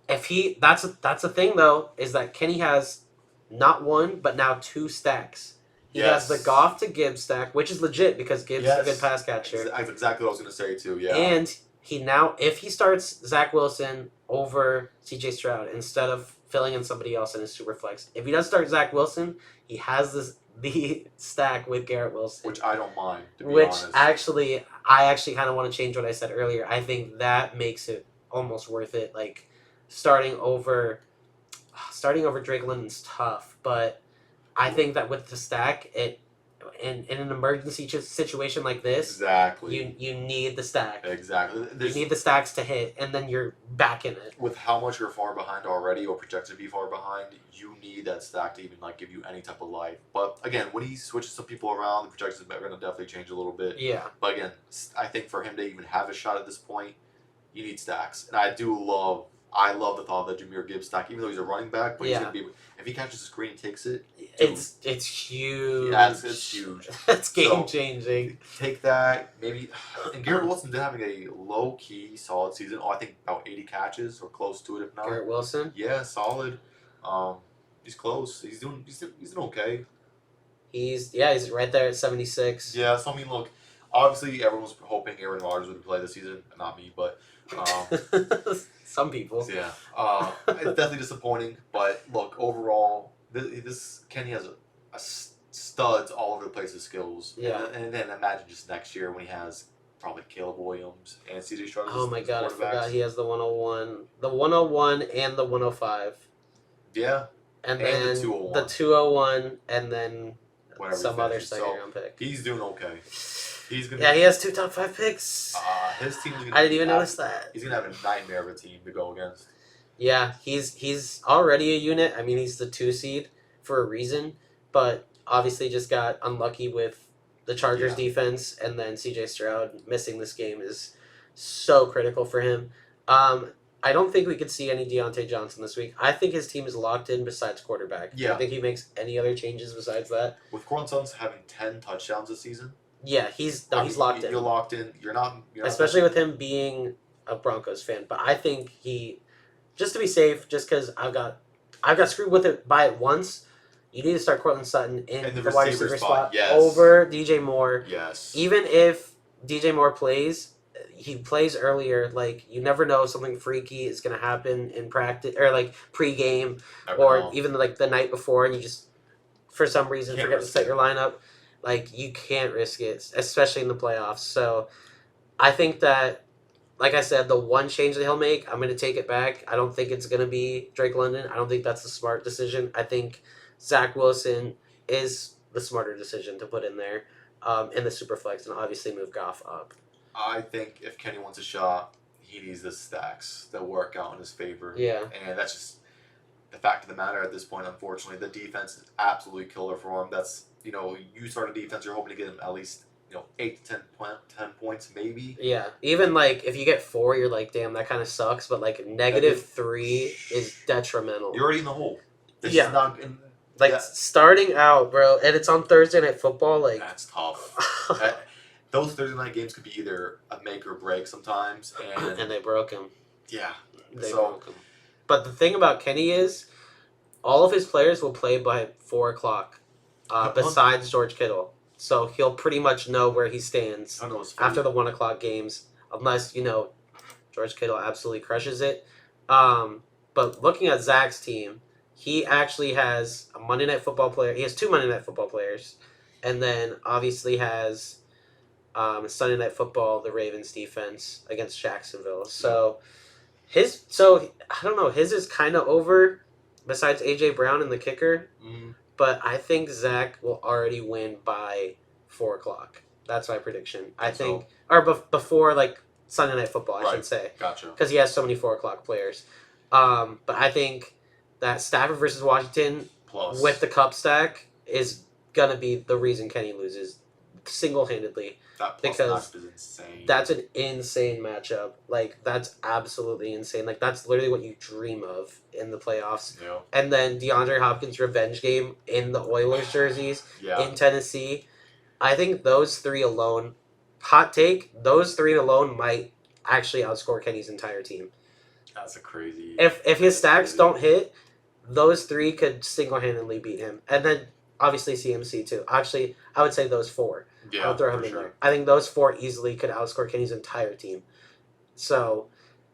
if that's the thing though, is that Kenny has not 1 but now 2 stacks. He has the Goff to Gibbs stack, which is legit because Gibbs is a good pass catcher. That's exactly what I was going to say, too, yeah. And if he starts Zach Wilson over CJ Stroud instead of filling in somebody else in his super flex, if he does start Zach Wilson, he has the stack with Garrett Wilson. Which I don't mind, to be honest. I actually kind of want to change what I said earlier. I think that makes it almost worth it. Like, starting over Drake London's tough, but I think that with the stack, in an emergency situation like this, exactly, you need the stack. Exactly, you need the stacks to hit, and then you're back in it. With how much you're far behind already, or projected to be far behind, you need that stack to even give you any type of life. But again, when he switches some people around, the projections are going to definitely change a little bit. Yeah. But again, I think for him to even have a shot at this point, you need stacks, and I love the thought of the Jahmyr Gibbs stack, even though he's a running back, but he's going to be, if he catches the screen and takes it, it's huge. Yeah, it's huge. It's game changing. Take that, maybe. And Garrett Wilson's been having a low key, solid season. I think about 80 catches or close to it, if not. Garrett Wilson. Yeah, solid. He's close. He's doing okay. He's right there at 76. Yeah, so I mean, look, obviously everyone was hoping Aaron Rodgers would play this season, not me, but. Some people. Yeah. It's definitely disappointing, but look, overall, this Kenny has a studs all over the place of skills. Yeah. And then imagine just next year when he has probably Caleb Williams and CJ Stroud. Oh my God, I forgot he has the 101, and the 105. Yeah. And then the 201, and then some other second round pick. He's doing okay. He has 2 top 5 picks. His team. I didn't even notice that. He's gonna have a nightmare of a team to go against. Yeah, he's already a unit. I mean, he's the 2 seed for a reason, but obviously just got unlucky with the Chargers defense, and then CJ Stroud missing this game is so critical for him. I don't think we could see any Deontay Johnson this week. I think his team is locked in besides quarterback. Yeah. I think he makes any other changes besides that. With Cortland Sutton having 10 touchdowns this season. Yeah, he's locked in. You're locked in. You're not especially with him being a Broncos fan. But I think just to be safe, just because I've got screwed with it by it once. You need to start Cortland Sutton in the wide receiver spot over DJ Moore. Yes. Even if DJ Moore plays, he plays earlier. Like, you never know, something freaky is going to happen in practice or like pre-game or even like the night before, and you just for some reason forget to set your lineup. Like, you can't risk it, especially in the playoffs. So I think that, like I said, the one change that he'll make, I'm going to take it back. I don't think it's going to be Drake London. I don't think that's the smart decision. I think Zach Wilson is the smarter decision to put in there. in the Superflex and obviously move Goff up. I think if Kenny wants a shot, he needs the stacks that work out in his favor. Yeah. And that's just the fact of the matter at this point, unfortunately. The defense is absolutely killer for him. That's, you start a defense, you're hoping to get him at least, 8 to 10 points, maybe. Yeah. Even, like, if you get 4, you're like, damn, that kind of sucks. But, like, -3 is detrimental. You're already in the hole. It's Yeah. not starting out, bro, and it's on Thursday Night Football, like... That's tough. Those Thursday night games could be either a make or break sometimes. And they broke him. Yeah. They broke him. But the thing about Kenny is, all of his players will play by 4 o'clock, besides George Kittle. So he'll pretty much know where he stands after the 1 o'clock games, unless, George Kittle absolutely crushes it. But looking at Zach's team, he actually has a Monday Night Football player. He has 2 Monday Night Football players. And then obviously has Sunday Night Football, the Ravens defense against Jacksonville. So I don't know, his is kind of over besides A.J. Brown and the kicker. Mm. But I think Zach will already win by 4 o'clock. That's my prediction. I think, or before like Sunday Night Football, I should say. Gotcha. Because he has so many 4 o'clock players. But I think that Stafford versus Washington Plus. with the cup stack is gonna be the reason Kenny loses single-handedly. That plus because is insane. That's an insane matchup. Like, that's absolutely insane. Like, that's literally what you dream of in the playoffs. Yeah. And then DeAndre Hopkins' revenge game in the Oilers jerseys in Tennessee. I think those 3 alone, hot take, those 3 alone might actually outscore Kenny's entire team. That's a crazy... If his stacks don't hit, those 3 could single-handedly beat him. And then, obviously, CMC, too. Actually, I would say those 4. Yeah, I'll throw him in there. I think those 4 easily could outscore Kenny's entire team. So,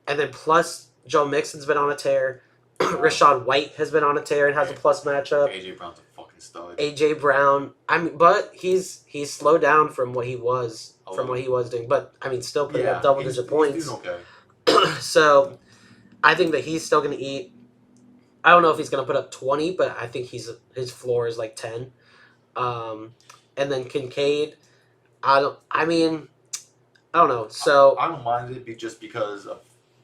and then plus, Joe Mixon's been on a tear. Rashad White has been on a tear and has a plus matchup. AJ Brown's a fucking stud. AJ Brown, but he's slowed down from what he was doing. But I mean, still putting up double-digit points. He's doing okay. So, I think that he's still going to eat. I don't know if he's going to put up 20, but I think his floor is like 10. And then Kincaid, I don't know. So I don't mind it just because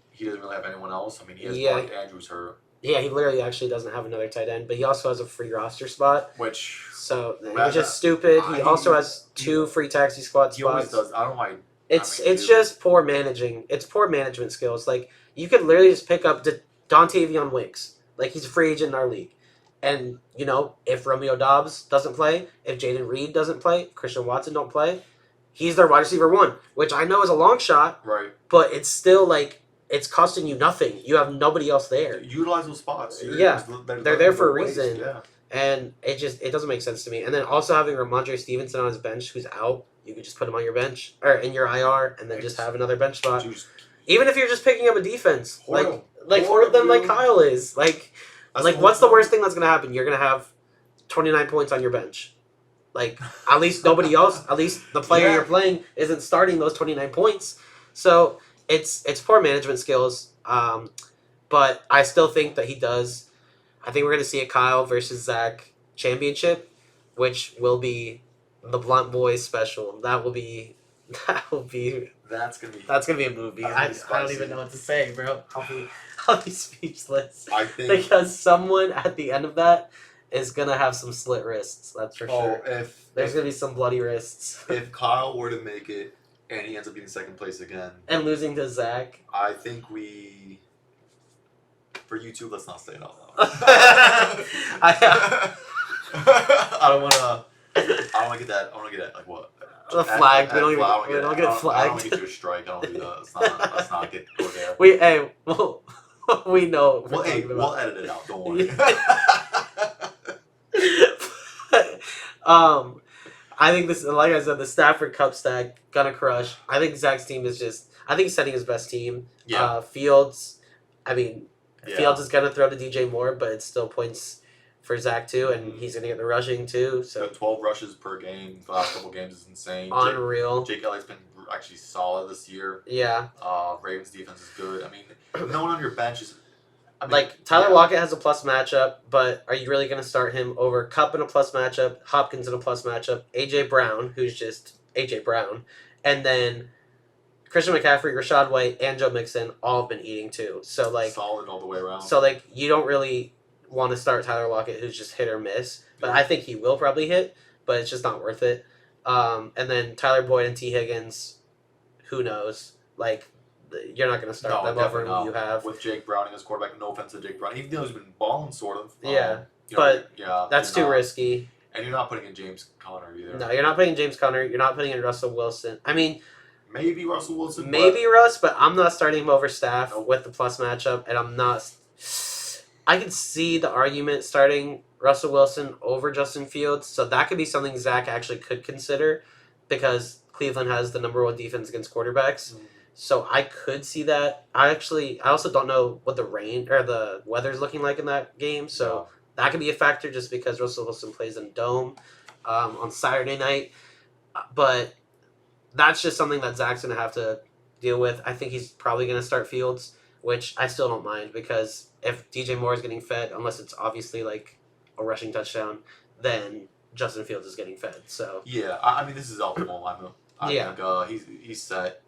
he doesn't really have anyone else. I mean, he has Mark Andrews hurt. Yeah, he literally actually doesn't have another tight end, but he also has a free roster spot. Which is stupid. He also has 2 free taxi squad spots. He always does. I don't mind. It's just poor managing. It's poor management skills. Like, you could literally just pick up Dontavion Wicks. Like, he's a free agent in our league. And, if Romeo Doubs doesn't play, if Jaden Reed doesn't play, if Christian Watson don't play, he's their wide receiver 1, which I know is a long shot. Right. But it's still, like, it's costing you nothing. You have nobody else there. Utilize those spots. They're there for a reason. Yeah. And it doesn't make sense to me. And then also having Ramondre Stevenson on his bench who's out, you could just put him on your bench, or in your IR, and then just have another bench spot. Even if you're just picking up a defense. Hoard them like Cyle is. What's the worst thing that's going to happen? You're going to have 29 points on your bench. Like, at least nobody else, at least the player you're playing isn't starting those 29 points. So, it's poor management skills. But I still think that he does. I think we're going to see a Kyle versus Zach championship, which will be the Blunt Boys special. That's gonna be a movie. I don't even know what to say, bro. I'll be speechless. I think because someone at the end of that is gonna have some slit wrists. That's for sure. There's gonna be some bloody wrists. If Kyle were to make it and he ends up being second place again and losing to Zach, I think for you two, let's not say it out loud. I don't want to get that. I want to get that. Like what? The flag. We don't get flagged. I don't want to get you a strike. I don't do that. Let's not go there. We know. We'll edit it out. Don't worry. I think this, like I said, the Stafford Cup stack gonna crush. I think Zach's team is I think he's setting his best team. Yeah. Fields is gonna throw to DJ Moore, but it's still points for Zach too, and he's gonna get the rushing too. So 12 rushes per game. The last couple games is insane. Unreal. Jake Elliott's been actually solid this year. Yeah. Ravens defense is good. I mean, no one on your bench is I mean, like Tyler yeah. Lockett has a plus matchup, but are you really going to start him over Cup in a plus matchup, Hopkins in a plus matchup, AJ Brown, who's just AJ Brown, and then Christian McCaffrey, Rashad White, and Joe Mixon all have been eating too. So like solid all the way around. So like you don't really want to start Tyler Lockett, who's just hit or miss, but I think he will probably hit, but it's just not worth it. And then Tyler Boyd and T Higgins, who knows? Like you're not going to start them over who you have with Jake Browning as quarterback. No offense to Jake Browning, even though he's been balling sort of. Yeah, but that's too risky. And you're not putting in James Conner either. No, you're not putting in James Conner. You're not putting in Russell Wilson. I mean, maybe Russell Wilson. Maybe Russ, but I'm not starting him over Staff with the plus matchup, and I'm not. I can see the argument starting Russell Wilson over Justin Fields, so that could be something Zach actually could consider, because Cleveland has the number 1 defense against quarterbacks. So I could see that. I also don't know what the rain or the weather's looking like in that game, so that could be a factor just because Russell Wilson plays in a dome on Saturday night. But that's just something that Zach's going to have to deal with. I think he's probably going to start Fields, which I still don't mind, because if DJ Moore is getting fed, unless it's obviously like a rushing touchdown, then Justin Fields is getting fed. So yeah, I mean, this is optimal. I think he's set.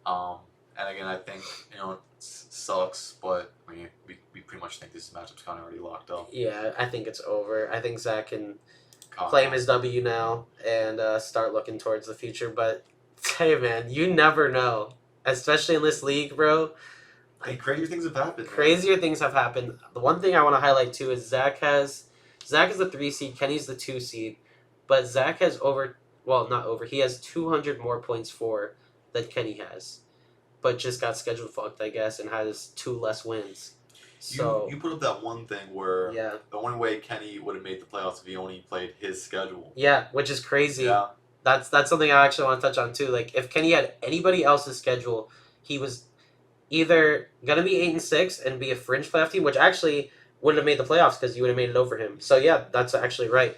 And again, I think it sucks, but I mean, we pretty much think this matchup's kind of already locked up. Yeah, I think it's over. I think Zach can claim his W now and start looking towards the future. But hey, man, you never know, especially in this league, bro. Hey, crazier things have happened. Crazier things have happened. The one thing I want to highlight too is Zach is the 3 seed, Kenny's the 2 seed, but Zach has he has 200 more points for than Kenny has, but just got scheduled fucked, I guess, and has 2 less wins. So you put up that one thing where the only way Kenny would have made the playoffs if he only played his schedule. Yeah, which is crazy. Yeah. That's something I actually want to touch on too. Like if Kenny had anybody else's schedule, he was either gonna be 8-6 and be a fringe playoff team, which actually wouldn't have made the playoffs because you would have made it over him. So yeah, that's actually right.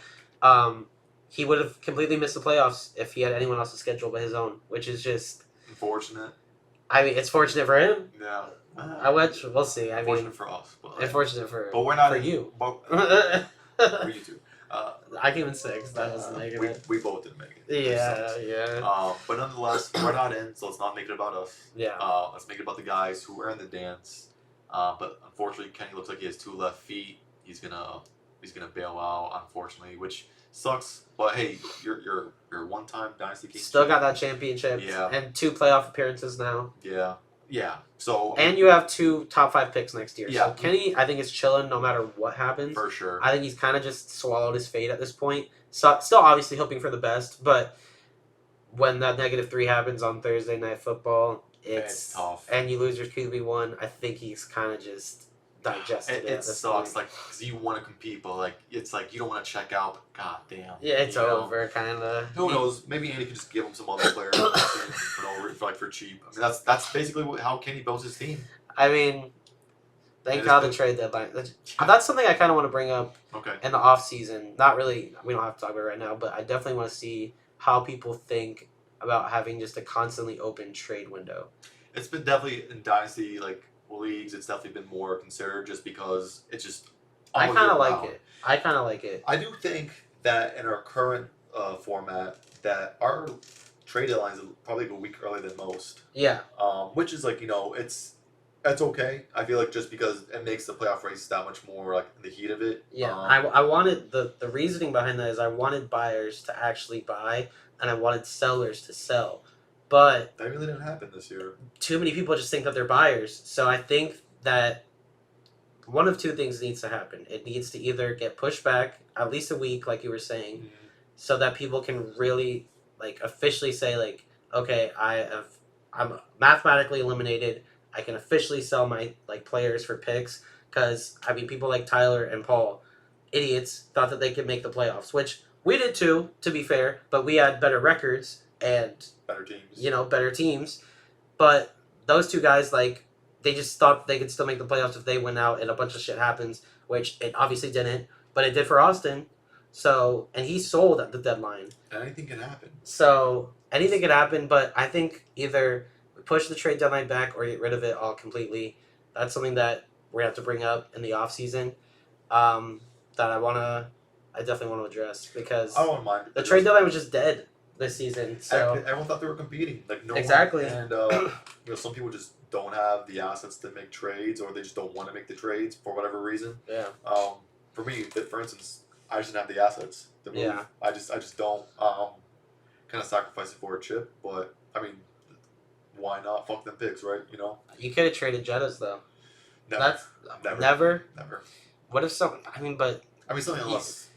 He would have completely missed the playoffs if he had anyone else's schedule but his own, which is just unfortunate. I mean, it's fortunate for him. Yeah. We'll see. Unfortunate for us. Unfortunate for we're not for you. For you too. I came in 6th. That wasn't making it. We both didn't make it. Yeah. But nonetheless, we're not in, so let's not make it about us. Yeah. Let's make it about the guys who are in the dance. But unfortunately, Kenny looks like he has 2 left feet. He's gonna bail out, unfortunately, which sucks. But hey, you're one-time Dynasty Kings. Still got that championship. Yeah. And 2 playoff appearances now. Yeah. Yeah. So. And you have 2 top 5 picks next year. Yeah. So Kenny, I think, is chilling no matter what happens. For sure. I think he's kind of just swallowed his fate at this point. So, still obviously hoping for the best, but when that -3 happens on Thursday Night Football, it's tough. And you lose your QB1, I think he's kind of just digested it. It sucks, like, because you want to compete, but like it's like you don't want to check out. But god damn. Yeah, it's over, kind of. Who knows? Maybe Andy could just give him some other players for cheap. I mean, that's basically how Kenny builds his team. I mean, thank God the trade deadline. That's something I kind of want to bring up. Okay. In the off season, not really. We don't have to talk about it right now, but I definitely want to see how people think about having just a constantly open trade window. It's been definitely in Dynasty leagues. It's definitely been more considered just because it's just. I kind of like it. I do think that in our current format, that our trade deadlines are probably a week earlier than most. Yeah. Which is that's okay. I feel like just because it makes the playoff race that much more in the heat of it. Yeah. I wanted the reasoning behind that is I wanted buyers to actually buy and I wanted sellers to sell. But that really didn't happen this year. Too many people just think that they're buyers. So I think that one of 2 things needs to happen. It needs to either get pushed back at least a week, like you were saying, so that people can really officially say okay, I'm mathematically eliminated. I can officially sell my players for picks because I mean people like Tyler and Paul, idiots, thought that they could make the playoffs, which we did too, to be fair, but we had better records and better teams. But those 2 guys they just thought they could still make the playoffs if they went out and a bunch of shit happens, which it obviously didn't, but it did for Austin. So, and he sold at the deadline. Anything can happen. So, anything can happen, but I think either we push the trade deadline back or get rid of it all completely. That's something that we're gonna have to bring up in the off season. That I definitely want to address because I don't mind. the trade deadline was just dead this season. So Everyone thought they were competing. Like no exactly. One, and some people just don't have the assets to make trades, or they just don't want to make the trades for whatever reason. Yeah. For me, for instance, I just didn't have the assets to move. Yeah. I just don't kind of sacrifice it for a chip. But I mean, why not? Fuck them picks, right? You know. You could have traded Jettas though. Never. That's never. Never. What if some? I mean, something else.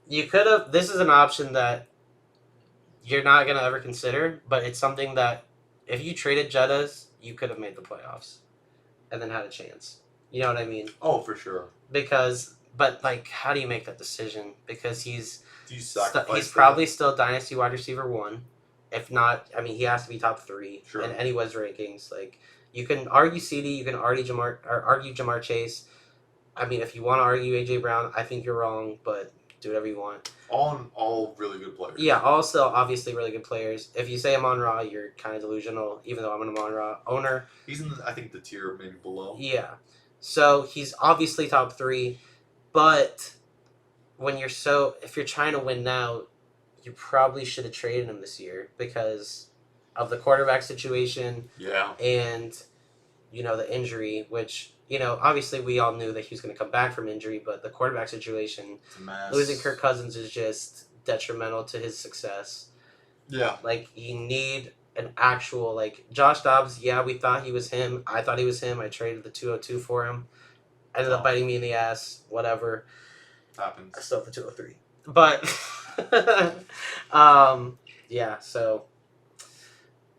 You could have. This is an option that you're not gonna ever consider, but it's something that if you traded Jettas, you could have made the playoffs, and then had a chance. You know what I mean? Oh, for sure. But like, how do you make that decision? Because he's sacrifice probably still Dynasty wide receiver 1. If not, I mean, he has to be top 3 Sure. in any Wes rankings. Like, you can argue CD, you can argue Jamar Chase. I mean, if you want to argue AJ Brown, I think you're wrong, but do whatever you want. All really good players. Yeah, all still obviously really good players. If you say Amon-Ra, you're kind of delusional, even though I'm an Amon-Ra owner. He's in, I think, the tier maybe below. Yeah. So he's obviously top 3, but if you're trying to win now, you probably should have traded him this year because of the quarterback situation. Yeah. And, the injury, which, obviously we all knew that he was going to come back from injury, but the quarterback situation, It's a mess. losing Kirk Cousins is just detrimental to his success. Yeah. Like, you need an actual, Josh Dobbs, yeah, we thought he was him. I thought he was him. I traded the 202 for him. Ended up biting me in the ass. Whatever. Happens. I still have the 203. But, yeah, so.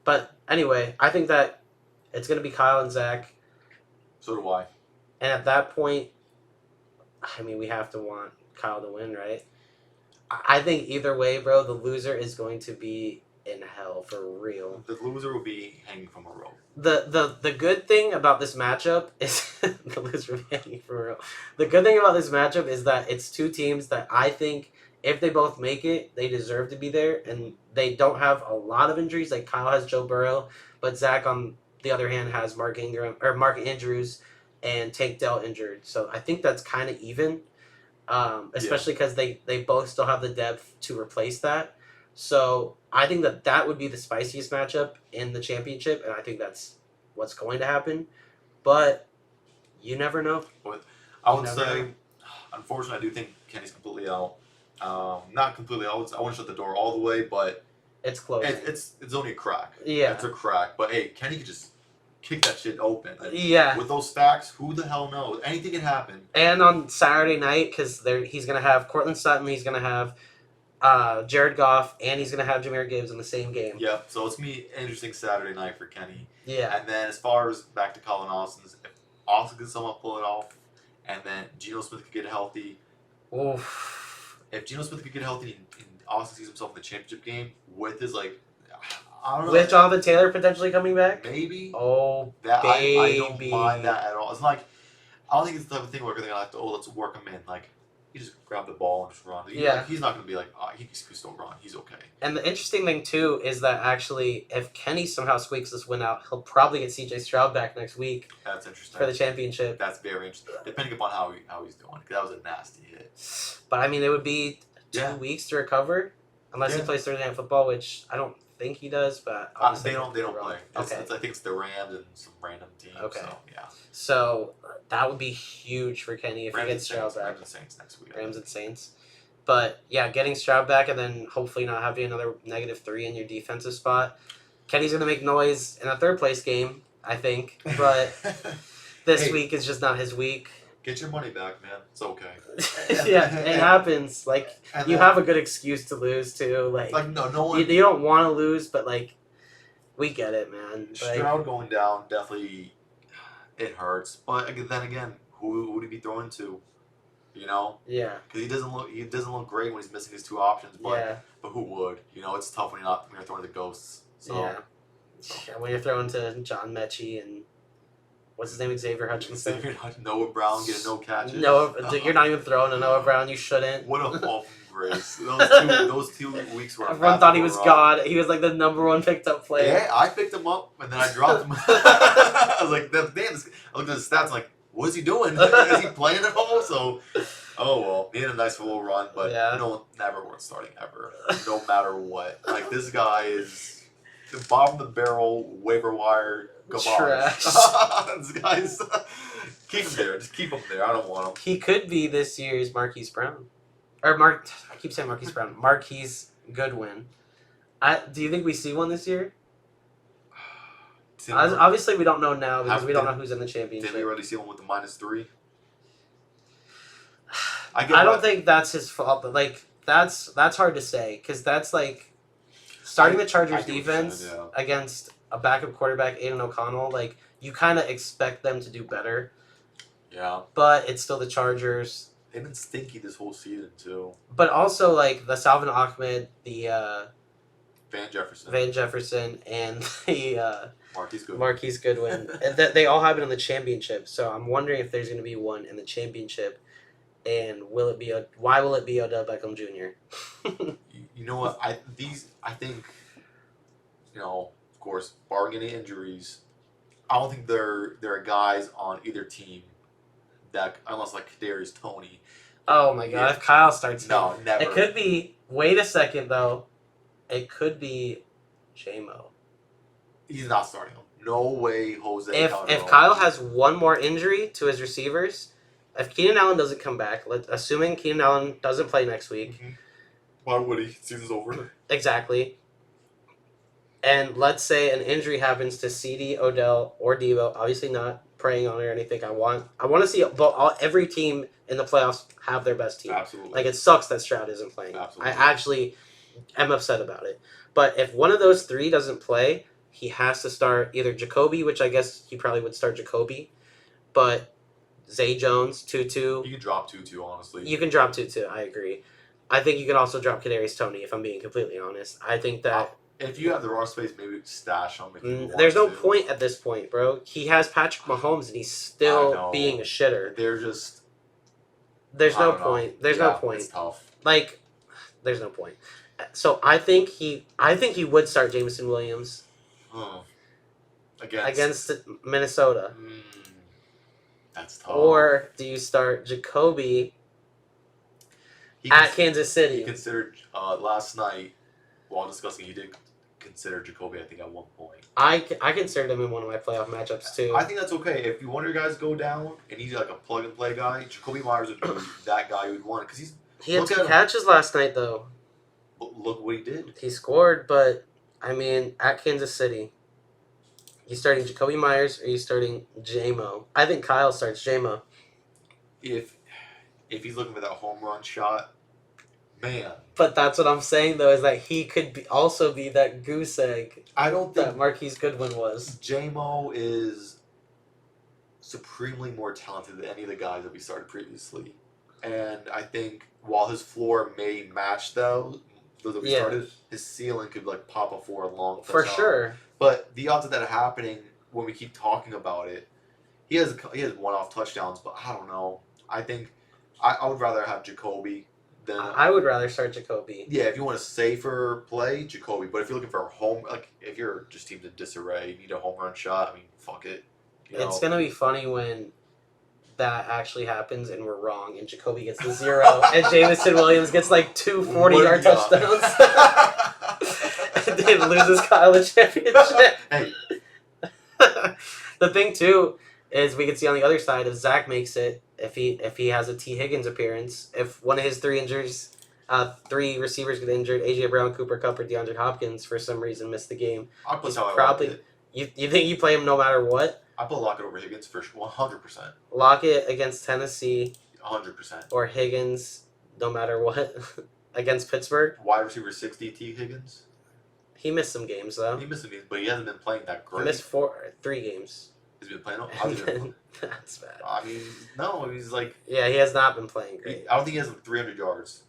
But anyway, I think that it's going to be Kyle and Zach. So do I. And at that point, I mean, we have to want Kyle to win, right? I think either way, bro, the loser is going to be in hell for real. The loser will be hanging from a rope. The good thing about this matchup is the loser will be hanging from a rope. The good thing about this matchup is that it's two teams that I think if they both make it, they deserve to be there, and they don't have a lot of injuries. Like Kyle has Joe Burrow, but Zach on the other hand has Mark Andrews and Tank Dell injured. So I think that's kind of even, especially because they both still have the depth to replace that. So I think that would be the spiciest matchup in the championship, and I think that's what's going to happen. But you never know. I would say, unfortunately, I do think Kenny's completely out. Not completely out. I wouldn't shut the door all the way, but it's close. It's only a crack. Yeah, it's a crack. But hey, Kenny could just kick that shit open. Yeah. With those stacks, who the hell knows? Anything can happen. And on Saturday night, because he's gonna have Cortland Sutton, he's gonna have Jared Goff, and he's gonna have Jahmyr Gibbs in the same game. Yep. So it's gonna be an interesting Saturday night for Kenny. Yeah. And then as far as back to Colin Austin's, if Austin can somehow pull it off, and then Geno Smith could get healthy. Oof. If Geno Smith could get healthy and Austin sees himself in the championship game with his I don't know. With Jonathan Taylor potentially coming back? Maybe. Oh, that baby. I don't mind that at all. It's like, I don't think it's the type of thing where they're gonna have to, let's work him in. Like, you just grab the ball and just run. He's not gonna be like, he can still run. He's okay. And the interesting thing too is that actually, if Kenny somehow squeaks this win out, he'll probably get CJ Stroud back next week. That's interesting. For the championship. That's very interesting, depending upon how he's doing. Because that was a nasty hit. But I mean, it would be 2 weeks to recover, unless he plays Thursday Night Football, which I don't think he does. But they don't play. Okay. I think it's the Rams and some random team. Okay. So, yeah. So that would be huge for Kenny if he gets Stroud back. Rams and Saints next week. Rams and Saints. But yeah, getting Stroud back and then hopefully not having another -3 in your defensive spot. Kenny's gonna make noise in a third place game, I think. But this week is just not his week. Get your money back, man. It's okay. Yeah, it happens. Like you have a good excuse to lose too. Like no one. You don't want to lose, but we get it, man. Stroud going down definitely, it hurts. But then again, who would he be throwing to? You know? Yeah. Because he doesn't look great when he's missing his two options. But but who would? It's tough when you're throwing to ghosts. So. Yeah, when you're throwing to John Mechie and what's his name, Xavier Hutchinson. Noah Brown getting no catches. You're not even throwing to Noah Brown. You shouldn't. What a fall from grace. Those 2 weeks were. Everyone thought he was God. He was like the #1 picked up player. Yeah, I picked him up and then I dropped him. I was like, damn. I looked at his stats. I'm like, what is he doing? Is he playing at all? So, oh well, he had a nice little run, but Yeah. never worth starting ever, no matter what. Like this guy is the bottom of the barrel waiver wire garbage. This guy's keep him there. Just keep him there. I don't want him. He could be this year's Marquise Brown, or I keep saying Marquise Brown. Marquise Goodwin. Do you think we see one this year? Obviously, we don't know now because we don't know who's in the championship. Didn't we already see one with the -3? I don't think that's his fault, but like that's hard to say because that's like starting the Chargers defense against a backup quarterback, Aiden O'Connell. Like you kind of expect them to do better. Yeah. But it's still the Chargers. They've been stinky this whole season too. But also like the Salvin Ahmed, the Van Jefferson, and the Marquise Goodwin. And they all have it in the championship. So I'm wondering if there's going to be one in the championship, and why will it be Odell Beckham Jr.? You know what? I think, of course, barring any injuries, I don't think there are guys on either team that, unless like Kadarius Toney. Oh my God! If Kyle starts, no, never. It could be. Wait a second, though. It could be J-Mo. He's not starting him. No way, Jose. If Kyle has one more injury to his receivers, if Keenan Allen doesn't come back, assuming Keenan Allen doesn't play next week. Mm-hmm. Why would he? Season's over. Exactly. And let's say an injury happens to CD, Odell, or Debo. Obviously not praying on it or anything. I want to see every team in the playoffs have their best team. Absolutely. Like, it sucks that Stroud isn't playing. Absolutely. I actually am upset about it. But if one of those three doesn't play, he has to start either Jacoby, which I guess he probably would start Jacoby, but Zay Jones, Tutu. You can drop Tutu, honestly. You can drop Tutu, I agree. I think you can also drop Kadarius Toney, if I'm being completely honest. I think that... if you have the raw space, maybe stash him. There's no point at this point, bro. He has Patrick Mahomes, and he's still being a shitter. They're just... There's no point. There's no point. It's tough. Like, there's no point. So I think he would start Jameson Williams against Minnesota. That's tough. Or do you start Jacoby at Kansas City? He considered last night while discussing. He did consider Jacoby, I think, at one point. I considered him in one of my playoff matchups too. I think that's okay. If you want your guys go down and he's like a plug and play guy, Jacoby Myers would be that guy you'd want because he had 2 catches last night though. Look what he did. He scored, but I mean, at Kansas City, you starting Jacoby Myers or you starting J-Mo? I think Kyle starts J-Mo. If he's looking for that home run shot, man. But that's what I'm saying though, is that he could also be that goose egg. I don't think that Marquise Goodwin was. J-Mo is supremely more talented than any of the guys that we started previously, and I think while his floor may match those that we started, his ceiling could like pop up for a long touchdown. For sure. But the odds of that happening when we keep talking about it, he has one-off touchdowns, but I don't know. I think I would rather have Jacoby than I would rather start Jacoby. Yeah, if you want a safer play, Jacoby. But if you're looking for a home, like if you're just teams in disarray, you need a home run shot. I mean, fuck it. It's gonna be funny when that actually happens and we're wrong and Jacoby gets the 0 and Jameson Williams gets like 2 40-yard touchdowns and then loses Kyle the championship. Hey. The thing too is we can see on the other side if Zach makes it, if he has a T. Higgins appearance, if one of his 3 receivers get injured, AJ Brown, Cooper Kupp, or DeAndre Hopkins for some reason missed the game. I'll put probably. You think you play him no matter what? I put Lockett over Higgins for 100%. Lockett against Tennessee. 100%. Or Higgins, no matter what, against Pittsburgh. Wide receiver 60, T. Higgins. He missed some games though. He missed some games, but he hasn't been playing that great. He missed 3 games. He's been playing. How's he been? That's bad. I mean, no, he's like. Yeah, he has not been playing great. I don't think he has 300 yards.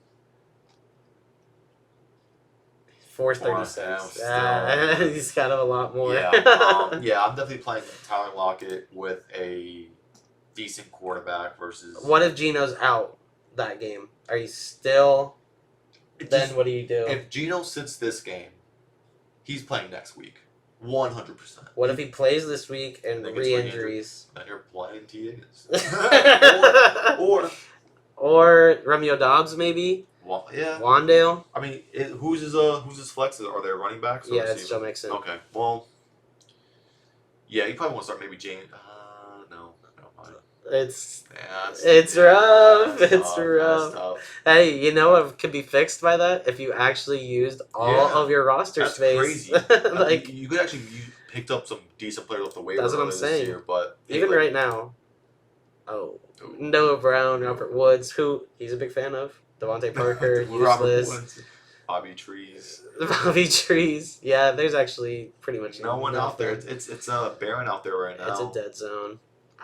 436. He's kind of a lot more. Yeah, yeah. I'm definitely playing Tyler Lockett with a decent quarterback versus. What if Geno's out that game? Are you still? Then what do you do? If Geno sits this game, he's playing next week. 100%. What if he plays this week and Then gets re-injuries? Then you're playing T. Higgins. or Or Romeo Dobbs, maybe? well, yeah. Wandale? I mean, who's his flexes? Are they running backs? Or Yeah, it's receivers? Joe Mixon. Okay, well, yeah, you probably want to start maybe Jane. No, mind. It's rough. It's rough. That's tough. Hey, you know what could be fixed by that? If you actually used all of your roster That's space. crazy. Like, you could actually picked up some decent players off the waiver that's what I'm earlier saying. this year, but even right now. Oh, Noah Brown, Robert Woods, who he's a big fan of. Devontae Parker, useless. Bobby Trees. Bobby Trees. Yeah, there's actually pretty much No one out there. nothing. It's barren out there right now. It's a dead zone.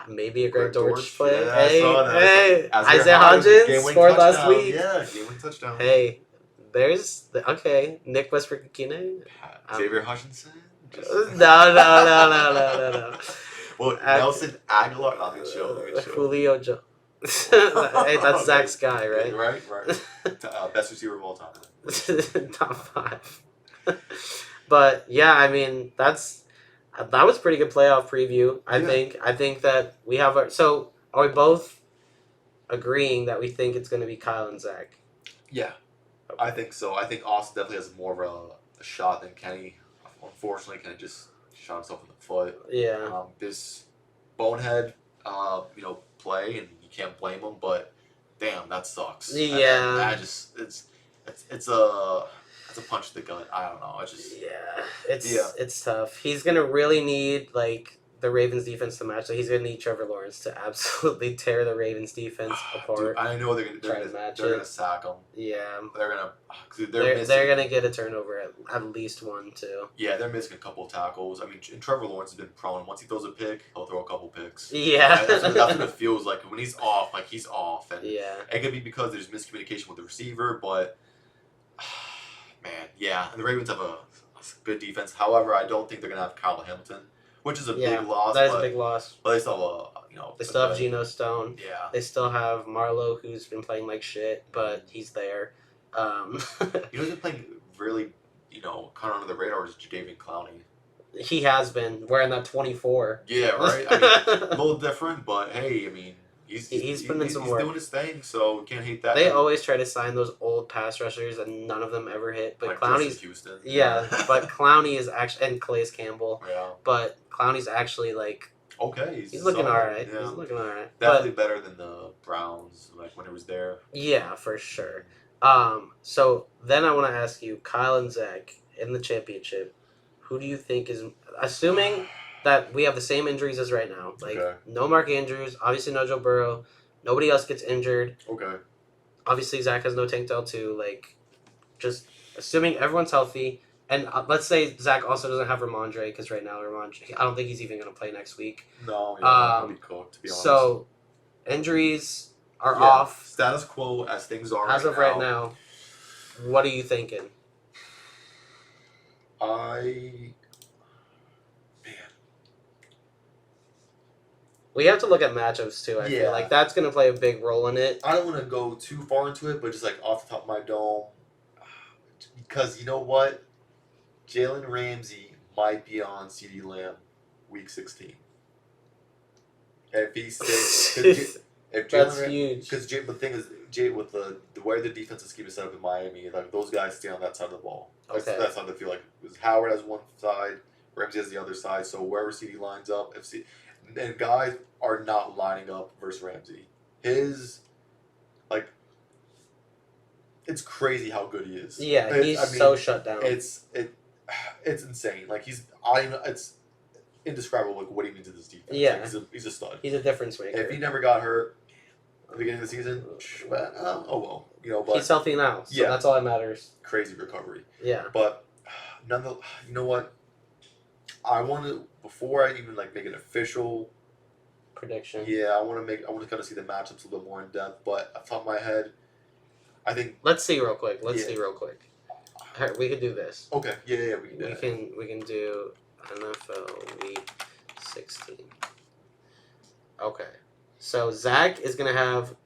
Maybe a Greg Dortch Dortch, play. yeah, I saw that. Hey, Isaiah Isaiah Hodgins scored last touchdown. week. Yeah, game-winning touchdown. Hey, there's okay. Nick Westbrook-Ikine. Xavier Hutchinson. No. Well, Nelson Aguilar. Not good show. Julio Jones. Hey, that's Zach's guy, right? Right. Best receiver of all time. Top 5. But yeah, I mean that was a pretty good playoff preview. I think that we have our. So are we both agreeing that we think it's going to be Cyle and Zach? Yeah, I think so. I think Austin definitely has more of a shot than Kenny. Unfortunately, Kenny just shot himself in the foot. Yeah. This bonehead, play, and you can't blame him. But damn, that sucks. Yeah. It's a punch to the gut. I don't know. It's tough. He's gonna really need the Ravens defense to match. He's gonna need Trevor Lawrence to absolutely tear the Ravens defense apart. Dude, I know they're gonna sack him. Yeah, they're gonna get a turnover at least one too. Yeah, they're missing a couple tackles. I mean, and Trevor Lawrence has been prone. Once he throws a pick, he'll throw a couple picks. Yeah, that's what it feels like when he's off. Like he's off, and yeah, it could be because there's miscommunication with the receiver, but. Man, yeah, and the Ravens have a good defense. However, I don't think they're gonna have Kyle Hamilton, which is a big loss. That is a big loss. But they still have they still have Geno Stone. Yeah. They still have Marlowe, who's been playing like shit, but he's there. Who's been playing really, kind of under the radar is Jadeveon Clowney. He has been wearing that 24. Yeah, right. I mean, a little different, but hey, I mean. He's putting in some work. He's doing his thing, so we can't hate that. They always try to sign those old pass rushers, and none of them ever hit. But like Clowney's Houston. Yeah, but Clowney is actually, and Calais Campbell. Yeah. But Clowney's actually okay. He's looking all right. Yeah. He's looking all right. Definitely better than the Browns, when it was there. Yeah, for sure. So then I want to ask you, Kyle and Zach in the championship, who do you think is, assuming that we have the same injuries as right now, no Mark Andrews, obviously no Joe Burrow, nobody else gets injured. Okay. Obviously Zach has no Tank Dell too. Just assuming everyone's healthy, and let's say Zach also doesn't have Ramondre because right now Ramondre, I don't think he's even going to play next week. No, he'll be cooked, to be honest. So injuries are off. Status quo as things are as of right now. What are you thinking? We have to look at matchups too. I feel like that's going to play a big role in it. I don't want to go too far into it, but just off the top of my dome, because you know what, Jalen Ramsey might be on CeeDee Lamb week 16. If he stays, that's huge. Because the thing is, with the way the defensive scheme is set up in Miami, those guys stay on that side of the ball. That's how they feel like. Because Howard has one side, Ramsey has the other side. So wherever CeeDee lines up, and guys are not lining up versus Ramsey. It's crazy how good he is. Yeah, he's so shut down. It's insane. It's indescribable what he means in this defense. Yeah, he's a stud. He's a difference maker. If he never got hurt at the beginning of the season, oh well. But he's healthy now, so that's all that matters. Crazy recovery. Yeah. But nonetheless, you know what? I want to, before I even make an official prediction. Yeah, I want to kind of see the matchups a little more in depth. But off the top of my head, I think. Let's see real quick. We could do this. Okay. Yeah. We can do that. We can do NFL Week 16. Okay. So Zach is gonna have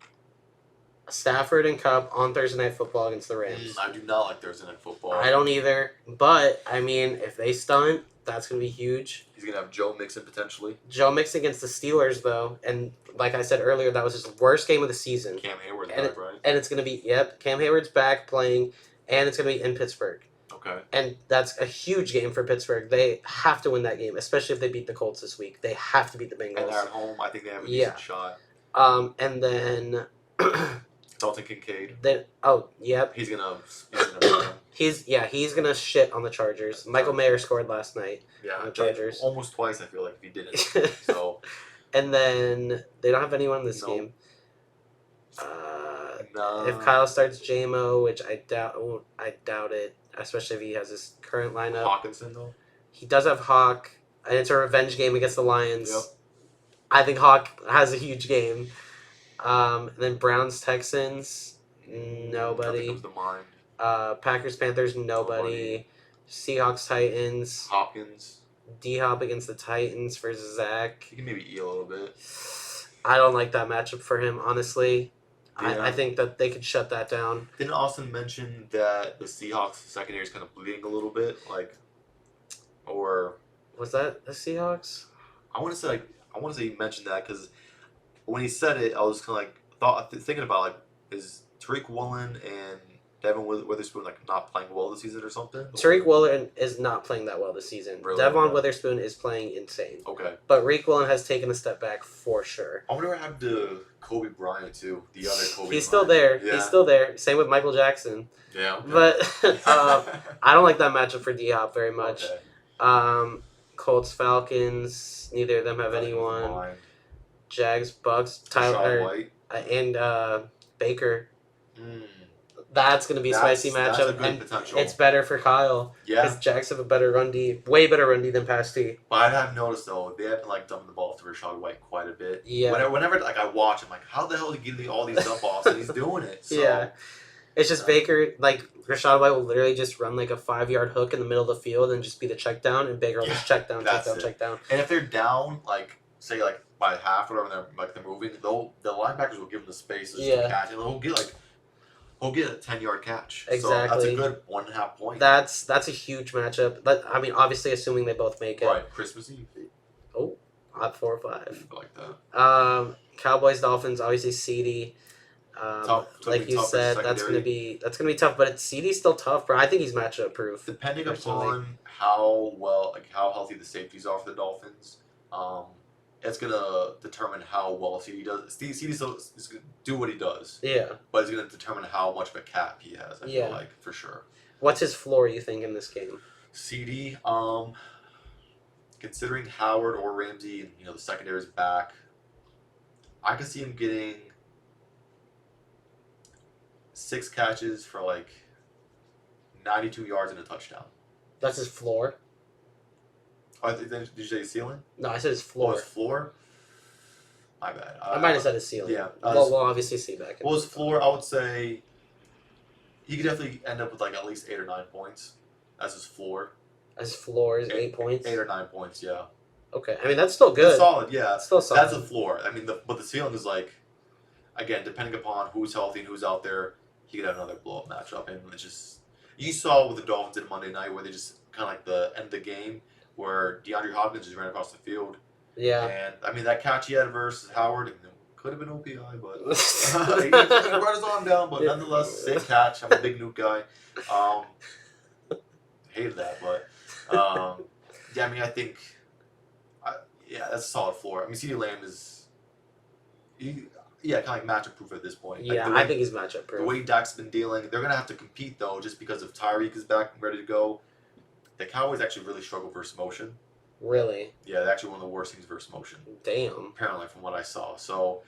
Stafford and Cup on Thursday Night Football against the Rams. I do not like Thursday Night Football. I don't either. But, I mean, if they stunt, that's going to be huge. He's going to have Joe Mixon potentially. Joe Mixon against the Steelers, though. And like I said earlier, that was his worst game of the season. Cam Hayward's and back, right? And it's going to be, Cam Hayward's back playing, and it's going to be in Pittsburgh. Okay. And that's a huge game for Pittsburgh. They have to win that game, especially if they beat the Colts this week. They have to beat the Bengals. And they're at home. I think they have a decent shot. And then... Dalton Kincaid. He's gonna shit on the Chargers. Michael Mayer scored last night. Yeah, on the Chargers. Almost twice, I feel like, if he didn't. So. And then they don't have anyone in this game. If Cyle starts JMO, which I doubt it, especially if he has his current lineup. Hawkinson though. He does have Hawk, and it's a revenge game against the Lions. Yep. I think Hawk has a huge game. And then Browns Texans, nobody. Nothing comes to mind. Packers Panthers, nobody. Seahawks Titans. Hopkins. D-Hop against the Titans for Zach. He can maybe eat a little bit. I don't like that matchup for him, honestly. Yeah. I think that they could shut that down. Didn't Austin mention that the Seahawks secondary is kind of bleeding a little bit, or was that the Seahawks? I want to say he mentioned that because when he said it, I was kind of thinking about is Tariq Woolen and Devin Witherspoon not playing well this season or something? Tariq Woolen is not playing that well this season. Really? Devon Witherspoon is playing insane. Okay. But Tariq Woolen has taken a step back for sure. I wonder what happened to Kobe Bryant too. The other Kobe. He's still there. Yeah. He's still there. Same with Michael Jackson. Yeah. Okay. But I don't like that matchup for D-Hop very much. Okay. Colts Falcons. Neither of them have anyone. Jags Bucks. Tyler White. and Baker. That's going to be a spicy matchup. That's a good and potential. it's better for Kyle. Yeah. Because Jags have a better run D. Way better run D than pass D. But I have noticed though, they have been dumping the ball to Rashad White quite a bit. Yeah. Whenever I watch, I'm like, how the hell is he getting all these dump offs? And he's doing it. So, yeah. It's just Baker, Rashad White will literally just run a 5-yard hook in the middle of the field and just be the check down, and Baker will just check down. And if they're down, say by half, whatever they're moving, the linebackers will give him the space to catch, and he'll get a 10-yard catch. Exactly. So that's a good 1.5 point. That's a huge matchup. But I mean, obviously, assuming they both make it. Right, Christmas Eve. Oh, at 4 or 5. I like that. Cowboys Dolphins, obviously CD. Like you said, that's gonna be tough. But CD's still tough, bro. I think he's matchup proof. Depending upon how healthy the safeties are for the Dolphins, it's gonna determine how well CD does. CD still is gonna do what he does. Yeah. But it's gonna determine how much of a cap he has. I feel like for sure. What's his floor, you think, in this game? CD, considering Howard or Ramsey, the secondary is back, I could see him getting 6 catches for 92 yards and a touchdown. That's his floor? Oh, did you say his ceiling? No, I said his floor. Oh, his floor? My bad. I might have said his ceiling. Yeah. We'll obviously see back. Well, his floor, I would say he could definitely end up with at least 8 or 9 points. That's his floor. His floor is 8 points? 8 or 9 points, yeah. Okay. I mean, that's still good. It's solid, yeah. It's still solid. That's a floor. I mean, but the ceiling is again, depending upon who's healthy and who's out there, he could have another blow-up matchup. And it's just, you saw what the Dolphins did Monday night where they just kind of the end of the game where DeAndre Hopkins just ran across the field. Yeah. And, I mean, that catch he had versus Howard, could have been OPI, but he brought his arm down, but nonetheless, safe catch. I'm a big Nuke guy. Hated that, but yeah, I mean, I think, that's a solid floor. I mean, CeeDee Lamb is, kind of matchup proof at this point. Yeah, I think he's matchup proof. The way Dak's been dealing, they're going to have to compete, though, just because if Tyreek is back and ready to go. The Cowboys actually really struggle versus motion. Really? Yeah, they're actually one of the worst things versus motion. Damn. Apparently, from what I saw. So,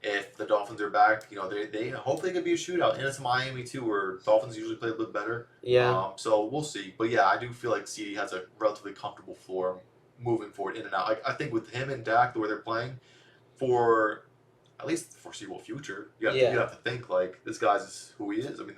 if the Dolphins are back, they hopefully it could be a shootout. And it's Miami, too, where Dolphins usually play a little bit better. Yeah. So, we'll see. But, yeah, I do feel like CD has a relatively comfortable floor moving forward in and out. I think with him and Dak, the way they're playing, for at least the foreseeable future, you have to think, this guy's who he is. I mean,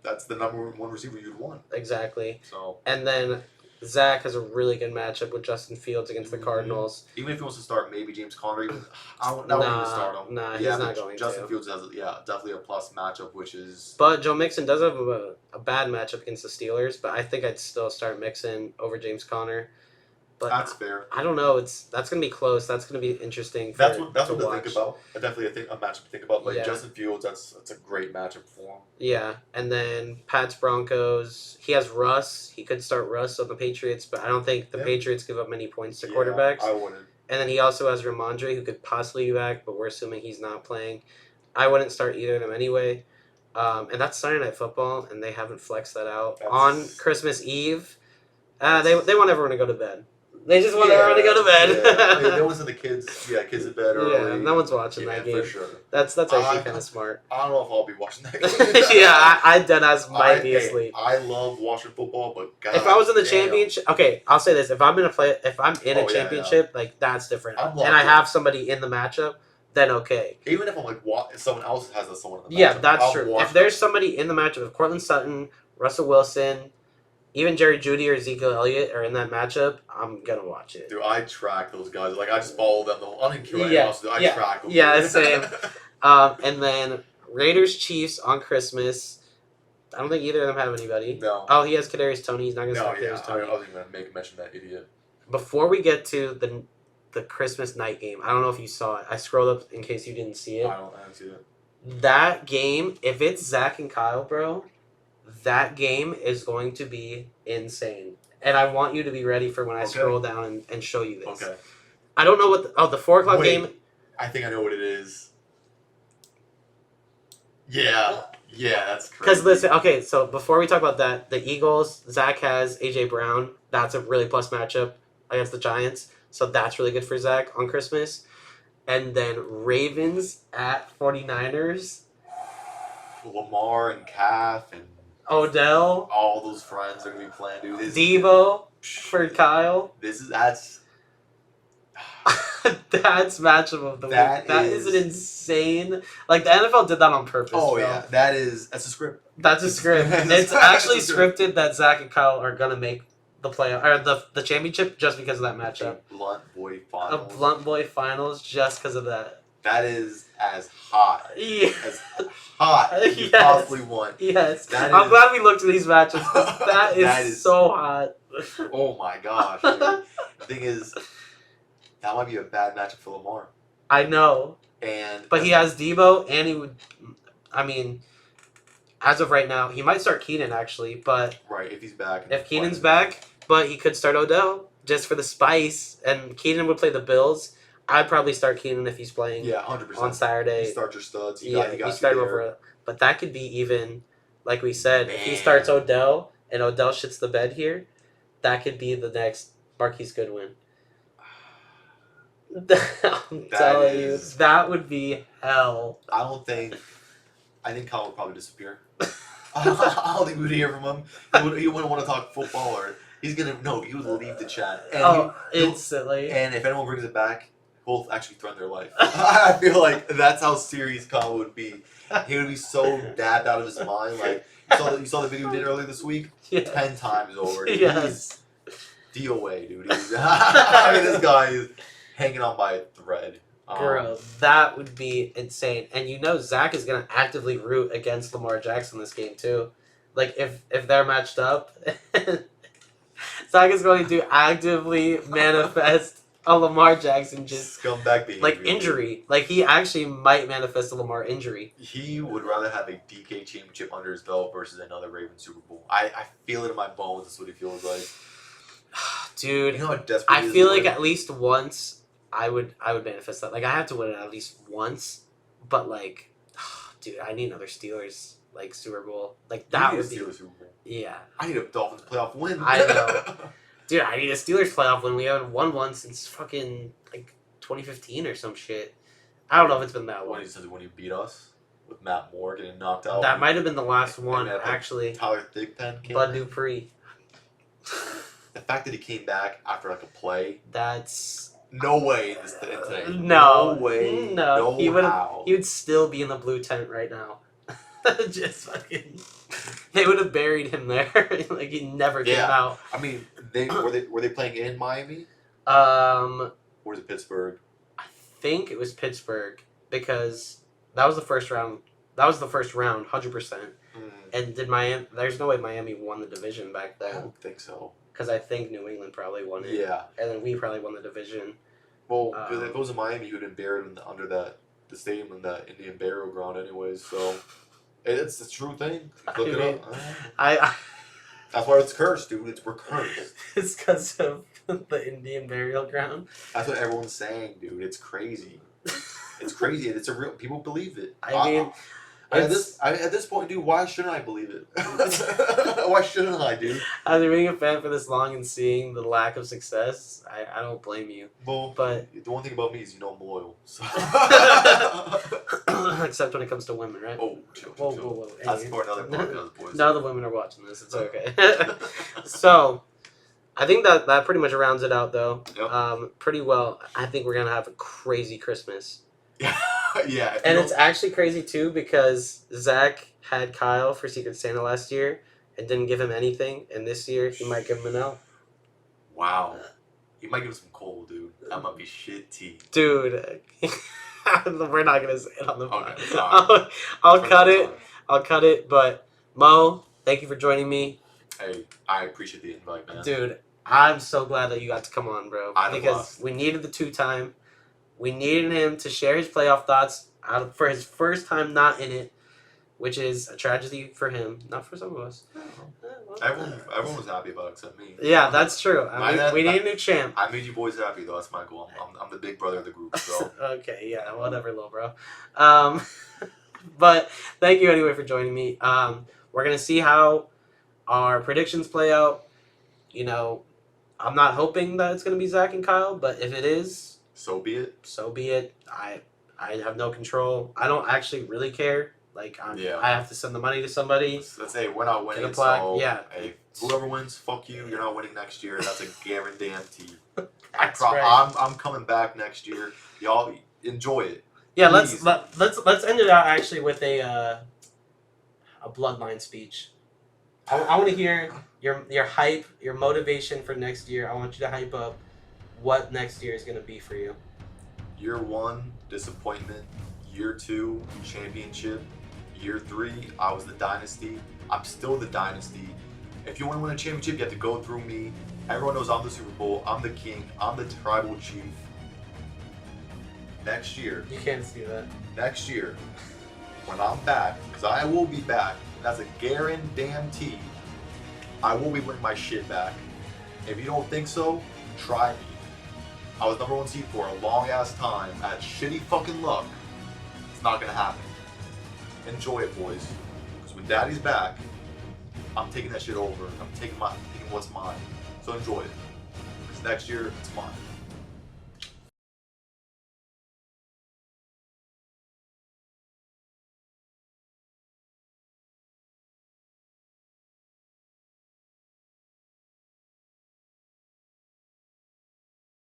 that's the number one receiver you'd want. Exactly. So. And then Zach has a really good matchup with Justin Fields against the Cardinals. Even if he wants to start, maybe James Conner. Even I wouldn't even start him. Nah, yeah, he's not going Justin to. Fields has definitely a plus matchup, which is. But Joe Mixon does have a bad matchup against the Steelers, but I think I'd still start Mixon over James Conner. But That's fair. I don't know. That's gonna be close. That's gonna be interesting. That's what to watch. think about. Definitely, a matchup to think about. Like Yeah. Justin Fields, that's a great matchup for him. Yeah, and then Pats Broncos. He has Russ. He could start Russ on the Patriots, but I don't think the Patriots give up many points to quarterbacks. I wouldn't. And then he also has Ramondre, who could possibly be back, but we're assuming he's not playing. I wouldn't start either of them anyway. And that's Sunday Night Football, and they haven't flexed that out on Christmas Eve. They want everyone to go to bed. They just want everyone to go to bed. Yeah. No one's in the kids to bed early. Yeah, no one's watching that game. For sure. That's actually kind of smart. I don't know if I'll be watching that game. Yeah, I deadass might be asleep. I love watching football, but God, if I was in the championship, okay, I'll say this: if I'm in a championship, like that's different, and I have somebody in the matchup, then okay. Even if I'm like, someone else has someone in the matchup. Yeah, that's true. If there's somebody in the matchup, if Cortland Sutton, Russell Wilson, even Jerry Jeudy or Ezekiel Elliott are in that matchup, I'm gonna watch it. Dude, I track those guys. Like I just follow them. I don't care what else. I track them. Yeah, same. And then Raiders Chiefs on Christmas. I don't think either of them have anybody. No. Oh, he has Kadarius Toney. He's not gonna start Kadarius Toney. I wasn't even gonna mention that idiot. Before we get to the Christmas night game, I don't know if you saw it. I scrolled up in case you didn't see it. I haven't seen it. That game, if it's Zach and Kyle, bro, that game is going to be insane. And I want you to be ready for when I scroll down and show you this. Okay. I don't know what the 4 o'clock game. I think I know what it is. Yeah, that's crazy. Because listen, okay, so before we talk about that, the Eagles, Zach has AJ Brown. That's a really plus matchup against the Giants. So that's really good for Zach on Christmas. And then Ravens at 49ers. Lamar and Calf and Odell. All those friends are going to be playing, dude. Debo for Kyle. That's matchup of the week. That is an insane. Like the NFL did that on purpose. Oh, bro. yeah. That's a script. That's a script. It's actually scripted that Zach and Kyle are going to make the play or the championship just because of that matchup. A blunt boy finals. A blunt boy finals just because of that. That is as hot. Yeah. As hot as you possibly want. Yes. I'm glad we looked at these matches. That is so hot. Oh my gosh. Dude. The thing is, that might be a bad matchup for Lamar. I know. But he has Debo, and he would. I mean, as of right now, he might start Keenan actually, but right if he's back. If Keenan's back, but he could start Odell just for the spice, and Keenan would play the Bills. I'd probably start Keenan if he's playing. Yeah, 100%. On Saturday. You start your studs. You start over. But that could be even, like we said, if he starts Odell and Odell shits the bed here, that could be the next Marquise Goodwin. I'm telling you, that would be hell. I think Kyle would probably disappear. I don't think we would hear from him. He wouldn't want to talk football, or he would leave the chat. And instantly. And if anyone brings it back, he'll actually threaten their life. I feel like that's how serious Kyle would be. He would be so dabbed out of his mind. Like you saw the video we did earlier this week? Yeah. 10 times over. Dude. Yes. DOA, dude. I mean, this guy is hanging on by a thread. Bro, that would be insane. And Zach is going to actively root against Lamar Jackson this game, too. Like, if they're matched up, Zach is going to actively manifest a Lamar Jackson scumbag behavior. Like, injury. Like, he actually might manifest a Lamar injury. He would rather have a DK championship under his belt versus another Ravens Super Bowl. I feel it in my bones. That's what he feels like. Dude, you know how desperate I feel like at least once I would manifest that. Like, I have to win it at least once. But, like, dude, I need another Steelers, like, Super Bowl. Like, that would be... Steelers Super Bowl. Yeah. I need a Dolphins playoff win. I know. Dude, I need a Steelers playoff win. We haven't won one since fucking, like, 2015 or some shit. I don't know if it's been that long. When you beat us with Matt Moore getting knocked out. That might have been the last one, actually. Tyler Thigpen came Bud Dupree. The fact that he came back after, like, a play. That's... No way in today. No way. No. He would still be in the blue tent right now. Just fucking. They would have buried him there. Like he never came out. I mean, were they playing in Miami? Or is it Pittsburgh? I think it was Pittsburgh because that was the first round. That was the first round, 100%. And did Miami? There's no way Miami won the division back I then. don't think so. Because I think New England probably won it. Yeah. And then we probably won the division. Well, because if it was in Miami, he would have been buried under the stadium in the Indian burial ground, anyways. So it's the true thing. Look it up. That's why it's cursed, dude. We're cursed. It's because of the Indian burial ground. That's what everyone's saying, dude. It's crazy. It's crazy. It's a real. People believe it. I mean. At this point, dude, why shouldn't I believe it? Why shouldn't I, dude? After being a fan for this long and seeing the lack of success, I don't blame you. Well, but the one thing about me is I'm loyal. So. Except when it comes to women, right? Oh, whoa. That's for another podcast, boys. None of the women are watching this. It's okay. So, I think that pretty much rounds it out, though. Yep. Pretty well. I think we're going to have a crazy Christmas. Yeah. And it's actually crazy, too, because Zach had Cyle for Secret Santa last year and didn't give him anything. And this year, he might give him an L. Wow. He might give him some coal, dude. That might be shitty. Dude. We're not going to say it on the podcast. Okay, I'll cut it. I'll cut it. But, Mo, thank you for joining me. Hey, I appreciate the invite, man. Dude, I'm so glad that you got to come on, bro. Because we needed the 2-time. We needed him to share his playoff thoughts for his first time not in it, which is a tragedy for him, not for some of us. Everyone was happy about it except me. Yeah, that's true. We need a new champ. I made you boys happy, though. That's my goal. I'm the big brother of the group. So. Okay, yeah, whatever, little bro. But thank you anyway for joining me. We're going to see how our predictions play out. You know, I'm not hoping that it's going to be Zach and Cyle, but if it is... So be it. So be it. I have no control. I don't actually really care. Like, I have to send the money to somebody. Let's say we're not winning, so yeah. Hey, whoever wins, fuck you. You're not winning next year. That's a guarantee. Right. I'm coming back next year. Y'all enjoy it. Yeah, please. let's end it out actually with a bloodline speech. I want to hear your hype, your motivation for next year. I want you to hype up what next year is going to be for you. Year 1, disappointment. Year 2, championship. Year 3, I was the dynasty. I'm still the dynasty. If you want to win a championship, you have to go through me. Everyone knows I'm the Super Bowl. I'm the king. I'm the tribal chief. Next year. You can't see that. Next year, when I'm back, because I will be back, that's a guarantee, I will be winning my shit back. If you don't think so, try me. I was number 1 seed for a long ass time. I had shitty fucking luck. It's not gonna happen. Enjoy it, boys. Because when Daddy's back, I'm taking that shit over. I'm taking what's mine. So enjoy it. Because next year, it's mine.